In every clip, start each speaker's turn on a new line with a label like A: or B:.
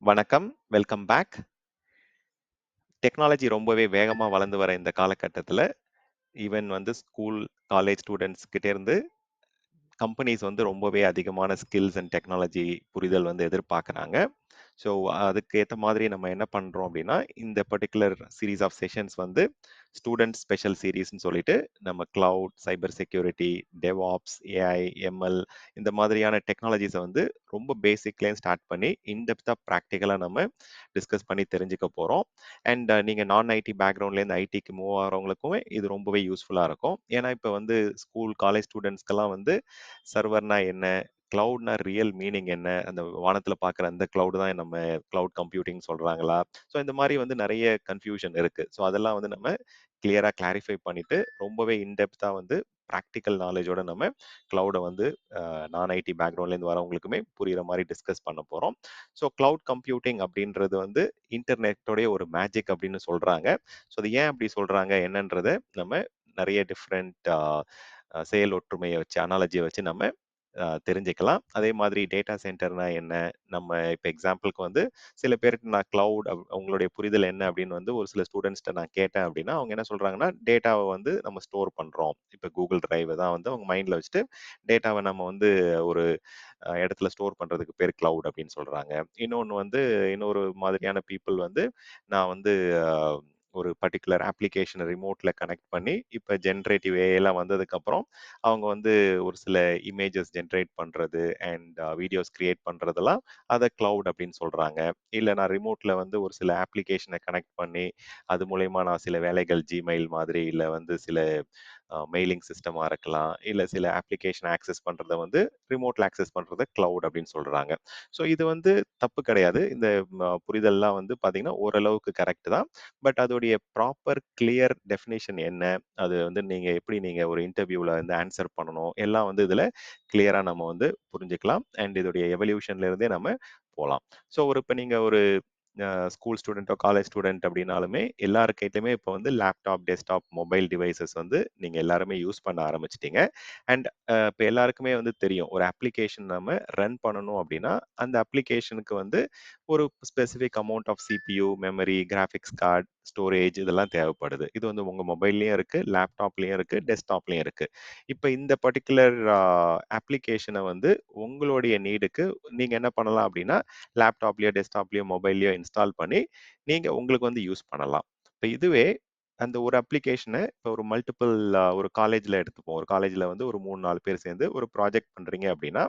A: வணக்கம். Welcome back. Technology ரொம்பவே வேகமா வளர்ந்து வர இந்த காலகட்டத்தில, ஈவன் வந்து ஸ்கூல், காலேஜ் ஸ்டூடண்ட்ஸ் கிட்ட இருந்து கம்பெனிஸ் வந்து ரொம்பவே அதிகமான ஸ்கில்ஸ் அண்ட் டெக்னாலஜி புரிதல் வந்து எதிர்பார்க்குறாங்க. ஸோ, அதுக்கு ஏத்த மாதிரி நம்ம என்ன பண்றோம் அப்டின்னா, இந்த பர்ட்டிகுலர் சீரிஸ் ஆஃப் செஷன்ஸ் வந்து ஸ்டூடண்ட் ஸ்பெஷல் சீரிஸ்ன்னு சொல்லிட்டு, நம்ம cloud, cyber security, DevOps, AI, ML இந்த மாதிரியான டெக்னாலஜிஸ வந்து ரொம்ப பேசிக்லேருந்து ஸ்டார்ட் பண்ணி, இன் டெப்த்தா பிராக்டிகலா நம்ம டிஸ்கஸ் பண்ணி தெரிஞ்சுக்க போறோம். அண்ட் நீங்க நான் ஐடி பேக்ரவுண்ட்லேருந்து ஐடிக்கு மூவ் ஆகுறவங்களுக்குமே இது ரொம்பவே யூஸ்ஃபுல்லா இருக்கும். ஏன்னா, இப்ப வந்து ஸ்கூல், காலேஜ் ஸ்டூடண்ட்ஸ்க்கெல்லாம் வந்து சர்வர்னா என்ன? கிளவுட்னா ரியல் மீனிங் என்ன? அந்த வானத்தில பார்க்குற அந்த கிளவுட் தான் நம்ம கிளவுட் கம்ப்யூட்டிங் சொல்றாங்களா? ஸோ இந்த மாரி வந்து நெறைய கன்ஃப்யூஷன் இருக்கு. ஸோ அதெல்லாம் வந்து நம்ம கிளியரா கிளாரிஃபை பண்ணிட்டு, ரொம்பவே இன் டெப்த்தா வந்து பிராக்டிகல் நாலேட்ஜோட நம்ம கிளவுட வந்து நான் ஐடி பேக்ரவுண்ட்லேருந்து வரவங்களுக்குமே புரியிற மாரி டிஸ்கஸ் பண்ண போறோம். ஸோ கிளவுட் கம்ப்யூட்டிங் அப்படின்றது வந்து இன்டர்நெட்டோடைய ஒரு மேஜிக் அப்படின்னு சொல்றாங்க. ஸோ அது ஏன் அப்படி சொல்றாங்க? என்னன்றத நம்ம நெறைய டிஃபரெண்ட் செயல் ஒற்றுமைய வச்சு, அனாலஜிய வச்சு நம்ம தெரிஞ்சுக்கலாம். அதே மாதிரி டேட்டா சென்டர்னா என்ன? நம்ம இப்ப எக்ஸாம்பிள்க்கு வந்து சில பேருக்கு நான் கிளவுட் உங்களுடைய புரிதல் என்ன அப்படின்னு வந்து ஒரு சில ஸ்டூடண்ட்ஸ்ட்ட நான் கேட்டேன் அப்படின்னா, அவங்க என்ன சொல்றாங்கன்னா, டேட்டாவ வந்து நம்ம ஸ்டோர் பண்றோம். இப்ப Google Drive தான் வந்து அவங்க மைண்ட்ல வச்சுட்டு, டேட்டாவ நம்ம வந்து ஒரு இடத்துல ஸ்டோர் பண்றதுக்கு பேர் கிளவுட் அப்படின்னு சொல்றாங்க. இன்னொன்னு வந்து இன்னொரு மாதிரியான பீப்பிள் வந்து நான் வந்து அ ஒரு பர்ட்டிகுலர் அப்ளிகேஷன ரிமோட்ல கனெக்ட் பண்ணி, இப்ப ஜெனரேட்டிவ் ஏஐலாம் வந்ததுக்கப்புறம், அவங்க வந்து ஒரு சில இமேஜஸ் ஜெனரேட் பண்றது அண்ட் வீடியோஸ் கிரியேட் பண்றதெல்லாம் அத கிளவுட் அப்படின்னு சொல்றாங்க. இல்ல நான் ரிமோட்ல வந்து ஒரு சில அப்ளிகேஷன கனெக்ட் பண்ணி, அது மூலியமா நான் சில வேலைகள் Gmail மாதிரி, இல்ல வந்து சில மெயிலிங் சிஸ்டமா இருக்கலாம். இல்ல சில அப்ளிகேஷன் ஆக்சஸ் பண்றத வந்து ரிமோட்ல ஆக்சஸ் பண்றத கிளவுட் அப்படின்னு சொல்றாங்க. ஸோ இது வந்து தப்பு கிடையாது. இந்த புரிதல்லாம் வந்து பார்த்தீங்கன்னா, ஓரளவுக்கு கரெக்ட் தான். பட் அதோடைய ப்ராப்பர் கிளியர் டெஃபினிஷன் என்ன? அது வந்து நீங்க ஒரு இன்டர்வியூல வந்து ஆன்சர் பண்ணணும். எல்லாம் வந்து இதுல கிளியரா நம்ம வந்து புரிஞ்சுக்கலாம். அண்ட் இதோடைய எவல்யூஷன்ல இருந்தே நம்ம போலாம். ஸோ இப்ப நீங்க ஒரு ஸ்கூல் ஸ்டூடெண்ட்டோ, காலேஜ் ஸ்டூடெண்ட் அப்படின்னாலுமே, எல்லார் கையிலயுமே இப்போ வந்து லேப்டாப், டெஸ்க்டாப், மொபைல் டிவைசஸ் வந்து நீங்க எல்லாருமே யூஸ் பண்ண ஆரம்பிச்சுட்டீங்க. அண்ட் இப்ப எல்லாருக்குமே வந்து தெரியும். ஒரு அப்ளிகேஷன் நம்ம ரன் பண்ணணும் அப்படின்னா, அந்த அப்ளிகேஷனுக்கு வந்து ஒரு specific amount of CPU, memory, graphics card, storage இதெல்லாம் தேவைப்படுது. இது வந்து உங்க மொபைல்லயும் இருக்கு, லேப்டாப்லயும் இருக்கு, டெஸ்க்டாப்லயும் இருக்கு. இப்ப இந்த பர்ட்டிகுலர் அப்ளிகேஷன வந்து உங்களுடைய நீடுக்கு நீங்க என்ன பண்ணலாம் அப்படின்னா, லேப்டாப்லயோ, டெஸ்க்டாப்லயோ, மொபைல்லயோ இன்ஸ்டால் பண்ணி, நீங்க உங்களுக்கு வந்து யூஸ் பண்ணலாம். இப்ப இதுவே அந்த ஒரு அப்ளிகேஷன இப்ப ஒரு மல்டிபிள் ஒரு காலேஜ்ல எடுத்துப்போம். ஒரு காலேஜ்ல வந்து ஒரு 3, 4 பேர் சேர்ந்து ஒரு ப்ராஜெக்ட் பண்றீங்க அப்படின்னா,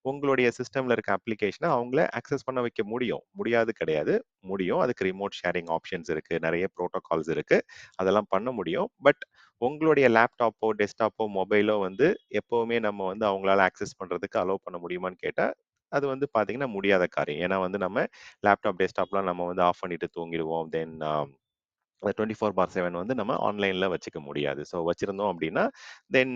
A: உங்களுடைய சிஸ்டம்ல இருக்க அப்ளிகேஷன அவங்கள ஆக்சஸ் பண்ண வைக்க முடியும். முடியாது கிடையாது. முடியும். அதுக்கு ரிமோட் ஷேரிங் ஆப்ஷன்ஸ் இருக்கு. நெறைய புரோட்டோகால்ஸ் இருக்கு. அதெல்லாம் பண்ண முடியும். பட் உங்களுடைய லேப்டாப்போ, டெஸ்க்டாப்போ, மொபைலோ வந்து எப்பவுமே நம்ம வந்து அவங்களால ஆக்சஸ் பண்றதுக்கு அலோவ் பண்ண முடியுமான்னு கேட்டா, அது வந்து பார்த்தீங்கன்னா முடியாத காரியம். ஏன்னா வந்து நம்ம லேப்டாப், டெஸ்க்டாப்லாம் நம்ம வந்து ஆஃப் பண்ணிட்டு தூங்கிடுவோம். தென் 24/7 வந்து நம்ம ஆன்லைன்ல வச்சுக்க முடியாது. ஸோ வச்சிருந்தோம் அப்படின்னா, தென்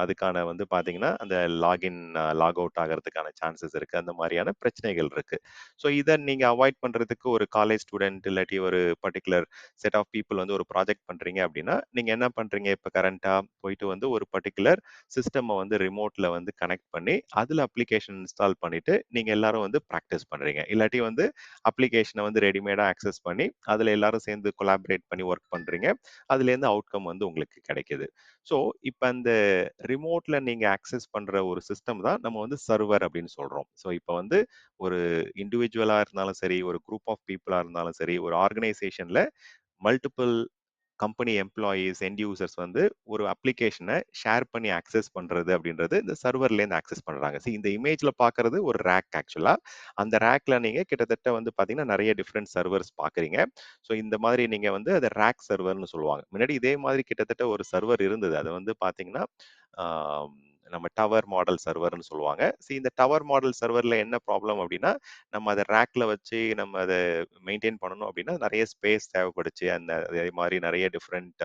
A: அதுக்கான வந்து பார்த்தீங்கன்னா, அந்த லாகின், லாக் அவுட் ஆகறதுக்கான சான்சஸ் இருக்கு. அந்த மாரியான பிரச்சனைகள் இருக்கு. ஸோ இத நீங்க அவாய்ட் பண்றதுக்கு ஒரு காலேஜ் ஸ்டூடண்ட் இல்லாட்டி ஒரு பர்ட்டிகுலர் செட் ஆஃப் பீப்பிள் வந்து ஒரு ப்ராஜெக்ட் பண்றீங்க அப்படின்னா, நீங்க என்ன பண்றீங்க இப்ப கரண்ட்டா போயிட்டு வந்து ஒரு பர்ட்டிகுலர் சிஸ்டம்ம வந்து ரிமோட்ல வந்து கனெக்ட் பண்ணி, அதுல அப்ளிகேஷன் இன்ஸ்டால் பண்ணிட்டு, நீங்க எல்லாரும் வந்து பிராக்டிஸ் பண்றீங்க. இல்லாட்டி வந்து அப்ளிகேஷன வந்து ரெடிமேடா ஆக்சஸ் பண்ணி, அதுல எல்லாரும் சேர்ந்து கொலாபரேட் பண்ணி ஒர்க் பண்றீங்க. அதுலேருந்து அவுட்கம் வந்து உங்களுக்கு கிடைக்குது. ஸோ, இப்ப அந்த ரிமோட்ல நீங்க ஆக்சஸ் பண்ற ஒரு சிஸ்டம் தான் நம்ம வந்து சர்வர் அப்படின்னு சொல்றோம். ஸோ, இப்ப வந்து ஒரு இண்டிவிஜுவலா இருந்தாலும் சரி, ஒரு குரூப் ஆஃப் பீப்பிளா இருந்தாலும் சரி, ஒரு ஆர்கனைசேஷன்ல multiple company employees, end users வந்து ஒரு அப்ளிகேஷன ஷேர் பண்ணி ஆக்சஸ் பண்றது அப்படின்றது இந்த சர்வர்லேருந்து ஆக்சஸ் பண்றாங்க. இந்த இமேஜ்ல பார்க்கறது ஒரு ரேக் ஆக்சுவலா. அந்த ரேக்ல நீங்க கிட்டத்தட்ட வந்து பார்த்தீங்கன்னா, நெறைய டிஃபரெண்ட் சர்வர்ஸ் பார்க்குறீங்க. ஸோ இந்த மாதிரி நீங்க வந்து அத ரேக் சர்வர்ன்னு சொல்லுவாங்க. முன்னாடி இதே மாதிரி கிட்டத்தட்ட ஒரு சர்வர் இருந்தது. அது வந்து பார்த்தீங்கன்னா, ஆ நம்ம டவர் மாடல் சர்வர்ன்னு சொல்லுவாங்க. இந்த டவர் மாடல் சர்வர்ல என்ன ப்ராப்ளம் அப்படின்னா, நம்ம அத ரேக்ல வச்சு நம்ம அத மெயின்டெயின் பண்ணணும் அப்படின்னா, நெறைய ஸ்பேஸ் தேவைப்படுச்சு. அதே மாரி நெறைய டிஃபரெண்ட்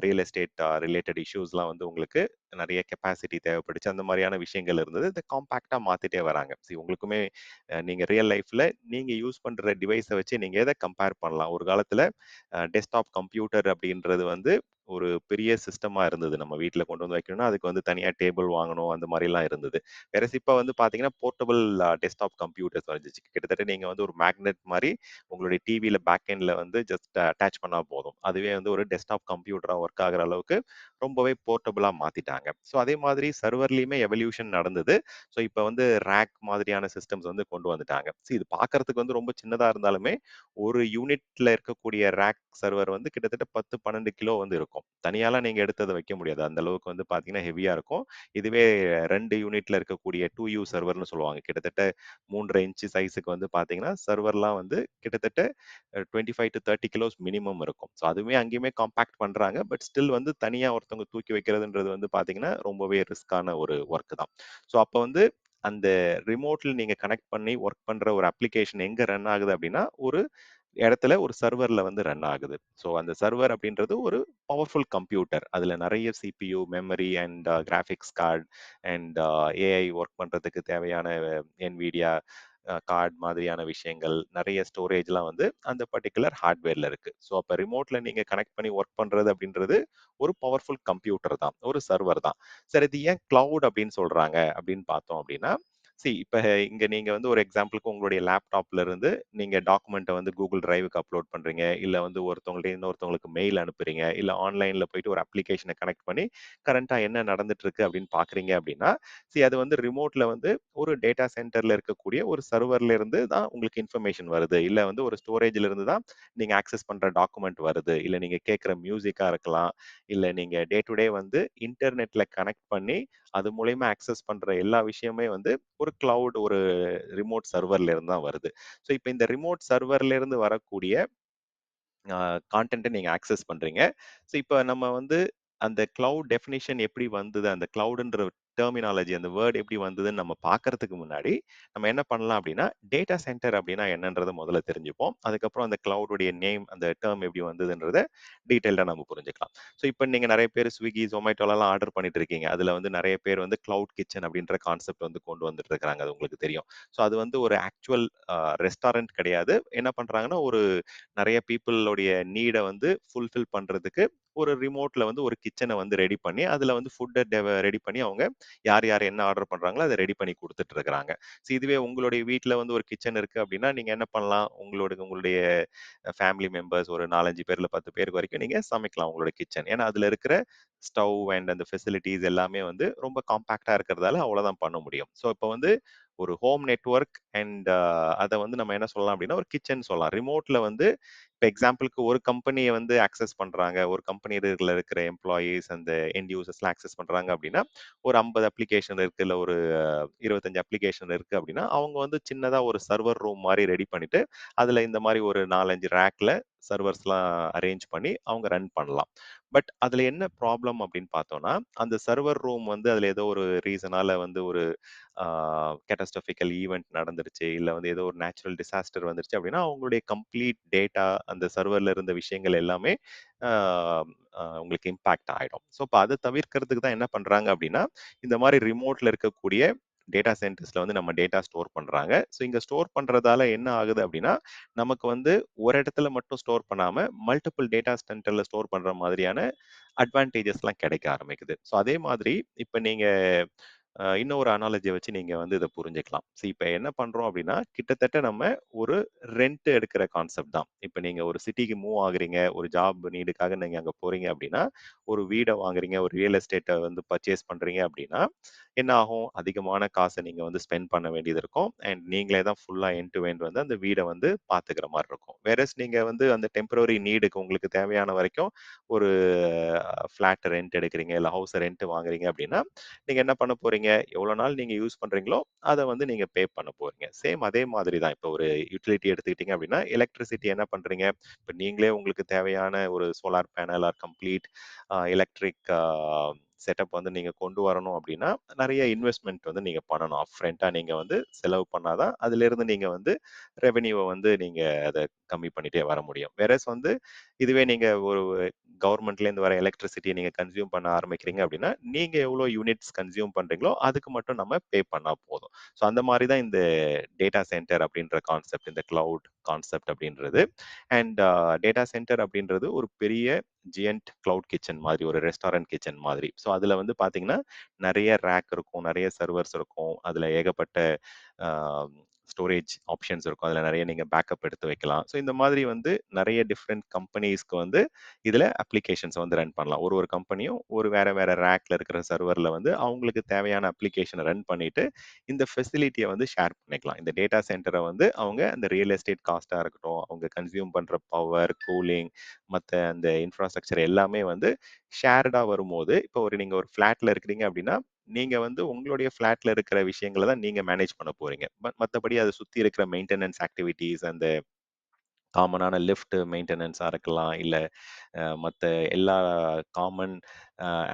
A: ரியல் எஸ்டேட் ரிலேட்டட் இஷ்யூஸ்லாம் வந்து உங்களுக்கு நெறைய கெப்பாசிட்டி தேவைப்பட்டுச்சு. அந்த மாரியான விஷயங்கள் இருந்தது. இத காம்பேக்ட்டா மாத்திட்டே வராங்க. உங்களுக்குமே நீங்க ரியல் லைஃப்ல நீங்க யூஸ் பண்ற டிவைஸ வச்சு நீங்க எத கம்பேர் பண்ணலாம்? ஒரு காலத்துல டெஸ்க்டாப் கம்ப்யூட்டர் அப்படின்றது வந்து ஒரு பெரிய சிஸ்டமா இருந்தது. நம்ம வீட்ல கொண்டு வந்து வைக்கணும்னா, அதுக்கு வந்து தனியா டேபிள் வாங்கணும். அந்த மாரிலாம் இருந்தது. வேறஸ் இப்ப வந்து பார்த்தீங்கன்னா, போர்ட்டபிள் டெஸ்க்டாப் கம்ப்யூட்டர்ஸ் வந்துருச்சு. கிட்டத்தட்ட நீங்க வந்து ஒரு மேக்னெட் மாரி உங்களுடைய டிவில பேக் எண்ட்ல வந்து ஜஸ்ட் அட்டாச் பண்ணா போதும். அதுவே வந்து ஒரு டெஸ்க்டாப் கம்ப்யூட்டரா ஒர்க் ஆகுற அளவுக்கு ரொம்பவே போர்ட்டபிளா மாத்திட்டாங்க. ஸோ அதே மாதிரி சர்வர்லயுமே எவல்யூஷன் நடந்தது. ஸோ இப்ப வந்து ரேக் மாதிரியான சிஸ்டம்ஸ் வந்து கொண்டு வந்துட்டாங்க. இது பார்க்கறதுக்கு வந்து ரொம்ப சின்னதா இருந்தாலுமே, ஒரு யூனிட்ல இருக்கக்கூடிய ரேக் சர்வர் வந்து கிட்டத்தட்ட 10, 12 கிலோ வந்து இருக்கும். தனியாலாம் நீங்க எடுத்து அத வைக்க முடியாது. அந்த அளவுக்கு வந்து பார்த்தீங்கன்னா, ஹெவியா இருக்கும். இதுவே 2 யூனிட்ல இருக்கக்கூடிய 2U சர்வர்ன்னு சொல்லுவாங்க. கிட்டத்தட்ட 3 1/2 இன்ச் சைஸ்க்கு வந்து பார்த்தீங்கன்னா, சர்வர்லாம் வந்து கிட்டத்தட்ட 25 டூ 30 கிலோஸ் மினிமம் இருக்கும். ஸோ அதுவுமே அங்கேயுமே காம்பேக்ட் பண்றாங்க. பட் ஸ்டில் வந்து தனியா ஒருத்தவங்க தூக்கி வைக்கிறதுன்றது வந்து பார்த்தீங்கன்னா, ரொம்பவே ரிஸ்க்கான ஒரு ஒர்க் தான். ஸோ அப்ப வந்து அந்த ரிமோட்ல நீங்க கனெக்ட் பண்ணி ஒர்க் பண்ற ஒரு அப்ளிகேஷன் எங்க ரன் ஆகுது அப்படின்னா, ஒரு இடத்துல ஒரு சர்வர்ல வந்து ரன் ஆகுது. ஸோ அந்த சர்வர் அப்படின்றது ஒரு பவர்ஃபுல் கம்ப்யூட்டர். அதுல நெறைய CPU, memory and graphics card and AI work பண்றதுக்கு தேவையான NVIDIA கார்ட் மாதிரியான விஷயங்கள், நெறைய ஸ்டோரேஜ்லாம் வந்து அந்த பர்ட்டிகுலர் ஹார்ட்வேர்ல இருக்கு. ஸோ அப்ப ரிமோட்ல நீங்க கனெக்ட் பண்ணி ஒர்க் பண்றது அப்படின்றது ஒரு பவர்ஃபுல் கம்ப்யூட்டர் தான். ஒரு சர்வர் தான். சரி இது ஏன் கிளவுட் அப்படின்னு சொல்றாங்க அப்படின்னு பார்த்தோம் அப்படின்னா, இப்ப இங்க நீங்க வந்து ஒரு எக்ஸாம்பிளுக்கு உங்களுடைய லேப்டாப்ல இருந்து நீங்க டாக்குமெண்ட்ட வந்து Google டிரைவ்க்கு அப்லோட் பண்றீங்க. இல்ல வந்து ஒருத்தவங்கள்ட்ட இன்னொருத்தவங்களுக்கு மெயில் அனுப்புறீங்க. இல்ல ஆன்லைன்ல போயிட்டு ஒரு அப்ளிகேஷன கனெக்ட் பண்ணி கரண்ட்டா என்ன நடந்துட்டு இருக்கு அப்படின்னு பார்க்குறீங்க அப்படின்னா, அது வந்து ரிமோட்ல வந்து ஒரு டேட்டா சென்டர்ல இருக்கக்கூடிய ஒரு சர்வர்ல இருந்து தான் உங்களுக்கு இன்ஃபர்மேஷன் வருது. இல்ல வந்து ஒரு ஸ்டோரேஜ்ல இருந்து தான் நீங்க ஆக்சஸ் பண்ற டாக்குமெண்ட் வருது. இல்ல நீங்க கேட்கிற மியூசிக்கா இருக்கலாம். இல்ல நீங்க டே டு டே வந்து இன்டர்நெட்ல கனெக்ட் பண்ணி அது மூலியமா ஆக்சஸ் பண்ற எல்லா விஷயமே வந்து ஒரு கிளவுட் ஒரு ரிமோட் சர்வர்ல இருந்து தான் வருது. இப்ப இந்த ரிமோட் சர்வர்ல இருந்து வரக்கூடிய கான்டென்ட்ட நீங்க ஆக்சஸ் பண்றீங்க. இப்ப நம்ம வந்து அந்த கிளவுட் டெஃபினிஷன் எப்படி வந்தது? அந்த கிளவுட்ன்ற டெர்மினாலஜி அந்த வேர்ட் எப்படி வந்ததுன்னு நம்ம பார்க்கறதுக்கு முன்னாடி, நம்ம என்ன பண்ணலாம் அப்படின்னா, டேட்டா சென்டர் அப்படின்னா என்னன்றத முதல்ல தெரிஞ்சுப்போம். அதுக்கப்புறம் அந்த கிளவுடுடைய நேம், அந்த டெர்ம் எப்படி வந்ததுன்றத டீட்டெயில்டா நம்ம புரிஞ்சுக்கலாம். இப்ப நீங்க நெறைய பேர் Swiggy, Zomatoலலாம் ஆர்டர் பண்ணிட்டு இருக்கீங்க. அதுல வந்து நெறைய பேர் வந்து கிளவுட் கிட்சன் அப்படின்ற கான்செப்ட் வந்து கொண்டு வந்துட்டு இருக்காங்க. அது உங்களுக்கு தெரியும். அது வந்து ஒரு ஆக்சுவல் ரெஸ்டாரண்ட் கிடையாது. என்ன பண்றாங்கன்னா, ஒரு நெறைய பீப்பிளோடைய நீட வந்து ஃபுல்ஃபில் பண்றதுக்கு ஒரு ரிமோட்ல வந்து ஒரு கிச்சன வந்து ரெடி பண்ணி, அதுல வந்து ஃபுட்ட ரெடி பண்ணி அவங்க யார் யார் என்ன ஆர்டர் பண்றாங்களோ, அத ரெடி பண்ணி குடுத்துட்டு இருக்கிறாங்க. இதுவே உங்களுடைய வீட்ல வந்து ஒரு கிச்சன் இருக்கு அப்படின்னா, நீங்க என்ன பண்ணலாம்? உங்களுடைய ஃபேமிலி மெம்பர்ஸ் ஒரு 4, 5 பேர்ல 10 பேருக்கு வரைக்கும் நீங்க சமைக்கலாம் உங்களோட கிச்சன். ஏன்னா, அதுல இருக்கிற ஸ்டவ் அண்ட் அந்த ஃபெசிலிட்டீஸ் எல்லாமே வந்து ரொம்ப காம்பேக்ட்டா இருக்கிறதால அவ்வளோதான் பண்ண முடியும். இப்ப வந்து ஒரு ஹோம் நெட்வொர்க் அண்ட் அத வந்து நம்ம என்ன சொல்லலாம் அப்படின்னா, ஒரு கிச்சன் சொல்லலாம். ரிமோட்ல வந்து இப்ப எக்ஸாம்பிளுக்கு ஒரு கம்பெனிய வந்து ஆக்சஸ் பண்றாங்க. ஒரு கம்பெனில இருக்கிற எம்ப்ளாயீஸ் அந்த எண்ட் யூசர்ஸ்லாம் ஆக்சஸ் பண்றாங்க அப்படின்னா, ஒரு 50 அப்ளிகேஷன் இருக்கு. இல்ல ஒரு 25 அப்ளிகேஷன் இருக்கு அப்படின்னா, அவங்க வந்து சின்னதா ஒரு சர்வர் ரூம் மாரி ரெடி பண்ணிட்டு, அதுல இந்த மாரி ஒரு 4, 5 ரேக்ல சர்வர்ஸ்லாம் அரேஞ்ச் பண்ணி அவங்க ரன் பண்ணலாம். பட் அதுல என்ன ப்ராப்ளம் அப்படின்னு பார்த்தோம்னா, அந்த சர்வர் ரூம் வந்து அதுல ஏதோ ஒரு ரீசனால வந்து ஒரு கேட்டாஸ்ட்ரோபிக்கல் ஈவென்ட் நடந்துருச்சு. இல்ல வந்து ஏதோ ஒரு நேச்சுரல் டிசாஸ்டர் வந்துருச்சு அப்படின்னா, அவங்களுடைய கம்ப்ளீட் டேட்டா அந்த சர்வர்ல இருந்த விஷயங்கள் எல்லாமே ஆ உங்களுக்கு இம்பாக்ட் ஆயிடும். இப்ப அத தவிர்க்கிறதுக்கு தான் என்ன பண்றாங்க அப்படின்னா, இந்த மாரி ரிமோட்ல இருக்கக்கூடிய டேட்டா சென்டர்ஸ்ல வந்து நம்ம டேட்டா ஸ்டோர் பண்றாங்க. இங்க ஸ்டோர் பண்றதால என்ன ஆகுது அப்படின்னா, நமக்கு வந்து ஒரு இடத்துல மட்டும் ஸ்டோர் பண்ணாம, மல்டிபிள் டேட்டா சென்டர்ல ஸ்டோர் பண்ற மாதிரியான அட்வான்டேஜஸ்லாம் கிடைக்க ஆரம்பிக்குது. அதே மாதிரி இப்ப நீங்க இன்னொரு அனாலஜிய வச்சு நீங்க வந்து இத புரிஞ்சுக்கலாம். இப்ப என்ன பண்றோம் அப்டின்னா, கிட்டத்தட்ட நம்ம ஒரு ரெண்ட் எடுக்கிற கான்செப்ட் தான். இப்ப நீங்க ஒரு சிட்டிக்கு மூவ் ஆகுறீங்க, ஒரு ஜாப் நீடுக்காக நீங்க அங்க போறீங்க அப்டின்னா, ஒரு வீட வாங்குறீங்க, ஒரு ரியல் எஸ்டேட்ட வந்து பர்ச்சேஸ் பண்றீங்க அப்டின்னா, என்ன ஆகும்? அதிகமான காச நீங்க வந்து ஸ்பெண்ட் பண்ண வேண்டியது இருக்கும். அண்ட் நீங்களே தான் ஃபுல்லா எண்ட் டு எண்ட் வந்து அந்த வீட வந்து பாத்துக்கிற மாரி இருக்கும். நீங்க வந்து அந்த டெம்பரரி நீடுக்கு உங்களுக்கு தேவையான வரைக்கும் ஒரு ஃபிளாட் ரெண்ட் எடுக்கிறீங்க, இல்ல ஹவுஸ ரெண்ட் வாங்குறீங்க அப்டின்னா, நீங்க என்ன பண்ண போறீங்க? எவ்வளோ நாள் நீங்க யூஸ் பண்றீங்களோ, அத வந்து நீங்க பே பண்ண போறீங்க. சேம் அதே மாதிரி தான். இப்போ ஒரு யுட்டிலிட்டி எடுத்துக்கிட்டீங்க அப்டின்னா, எலக்ட்ரிசிட்டி என்ன பண்றீங்க? இப்ப நீங்களே உங்களுக்கு தேவையான ஒரு solar panel or complete electric setup வந்து நீங்க கொண்டு வரணும் அப்டின்னா, நெறைய இன்வெஸ்ட்மென்ட் வந்து நீங்க பண்ணணும். அப் ஃப்ரண்ட்டா நீங்க வந்து செலவு பண்ணா தான், அதிலிருந்து நீங்க வந்து ரெவென்யூவை வந்து நீங்க அதை கம்மி பண்ணிட்டே வர முடியும். வேறஸ் வந்து இதுவே நீங்க ஒரு கவர்மெண்ட்லேருந்து வர எலக்ட்ரிசிட்டியை நீங்க கன்சியூம் பண்ண ஆரம்பிக்கிறீங்க அப்படின்னா நீங்க எவ்வளோ யூனிட்ஸ் கன்சியூம் பண்றீங்களோ அதுக்கு மட்டும் நம்ம பே பண்ணா போதும். ஸோ அந்த மாதிரி தான் இந்த டேட்டா சென்டர் அப்படின்ற கான்செப்ட், இந்த கிளவுட் கான்செப்ட் அப்படின்றது. அண்ட் டேட்டா சென்டர் அப்படின்றது ஒரு பெரிய ஜியன்ட் கிளவுட் கிச்சன் மாதிரி, ஒரு ரெஸ்டாரண்ட் கிச்சன் மாதிரி. ஸோ அதில் வந்து பார்த்தீங்கன்னா நிறைய ரேக் இருக்கும், நிறைய சர்வர்ஸ் இருக்கும், அதில் ஏகப்பட்ட ஸ்டோரேஜ் ஆப்ஷன்ஸ் இருக்கும், அதில் நிறைய நீங்கள் பேக்கப் எடுத்து வைக்கலாம். ஸோ இந்த மாதிரி வந்து நிறைய டிஃப்ரெண்ட் கம்பெனிஸ்க்கு வந்து இதில் அப்ளிகேஷன்ஸ் வந்து ரன் பண்ணலாம். ஒரு ஒரு கம்பெனியும் ஒரு வேற வேற ரேக்ல இருக்கிற சர்வரில் வந்து அவங்களுக்கு தேவையான அப்ளிகேஷனை ரன் பண்ணிட்டு இந்த ஃபெசிலிட்டியை வந்து ஷேர் பண்ணிக்கலாம். இந்த டேட்டா சென்டரை வந்து அவங்க அந்த ரியல் எஸ்டேட் காஸ்ட்டாக இருக்கட்டும், அவங்க கன்சியூம் பண்ணுற பவர், கூலிங், மற்ற அந்த இன்ஃப்ராஸ்ட்ரக்சர் எல்லாமே வந்து ஷேர்டாக வரும்போது, இப்போ நீங்கள் ஒரு ஃப்ளாட்டில் இருக்கிறீங்க அப்படின்னா நீங்க வந்து உங்களுடைய ஃப்ளாட்ல இருக்கிற விஷயங்களை தான் நீங்க மேனேஜ் பண்ண போறீங்க. மத்தபடி அதை சுத்தி இருக்கிற மெயின்டெனன்ஸ் ஆக்டிவிட்டீஸ், அந்த காமனான லிஃப்ட் மெயின்டெனன்ஸா இருக்கலாம், இல்ல மத்த எல்லா காமன்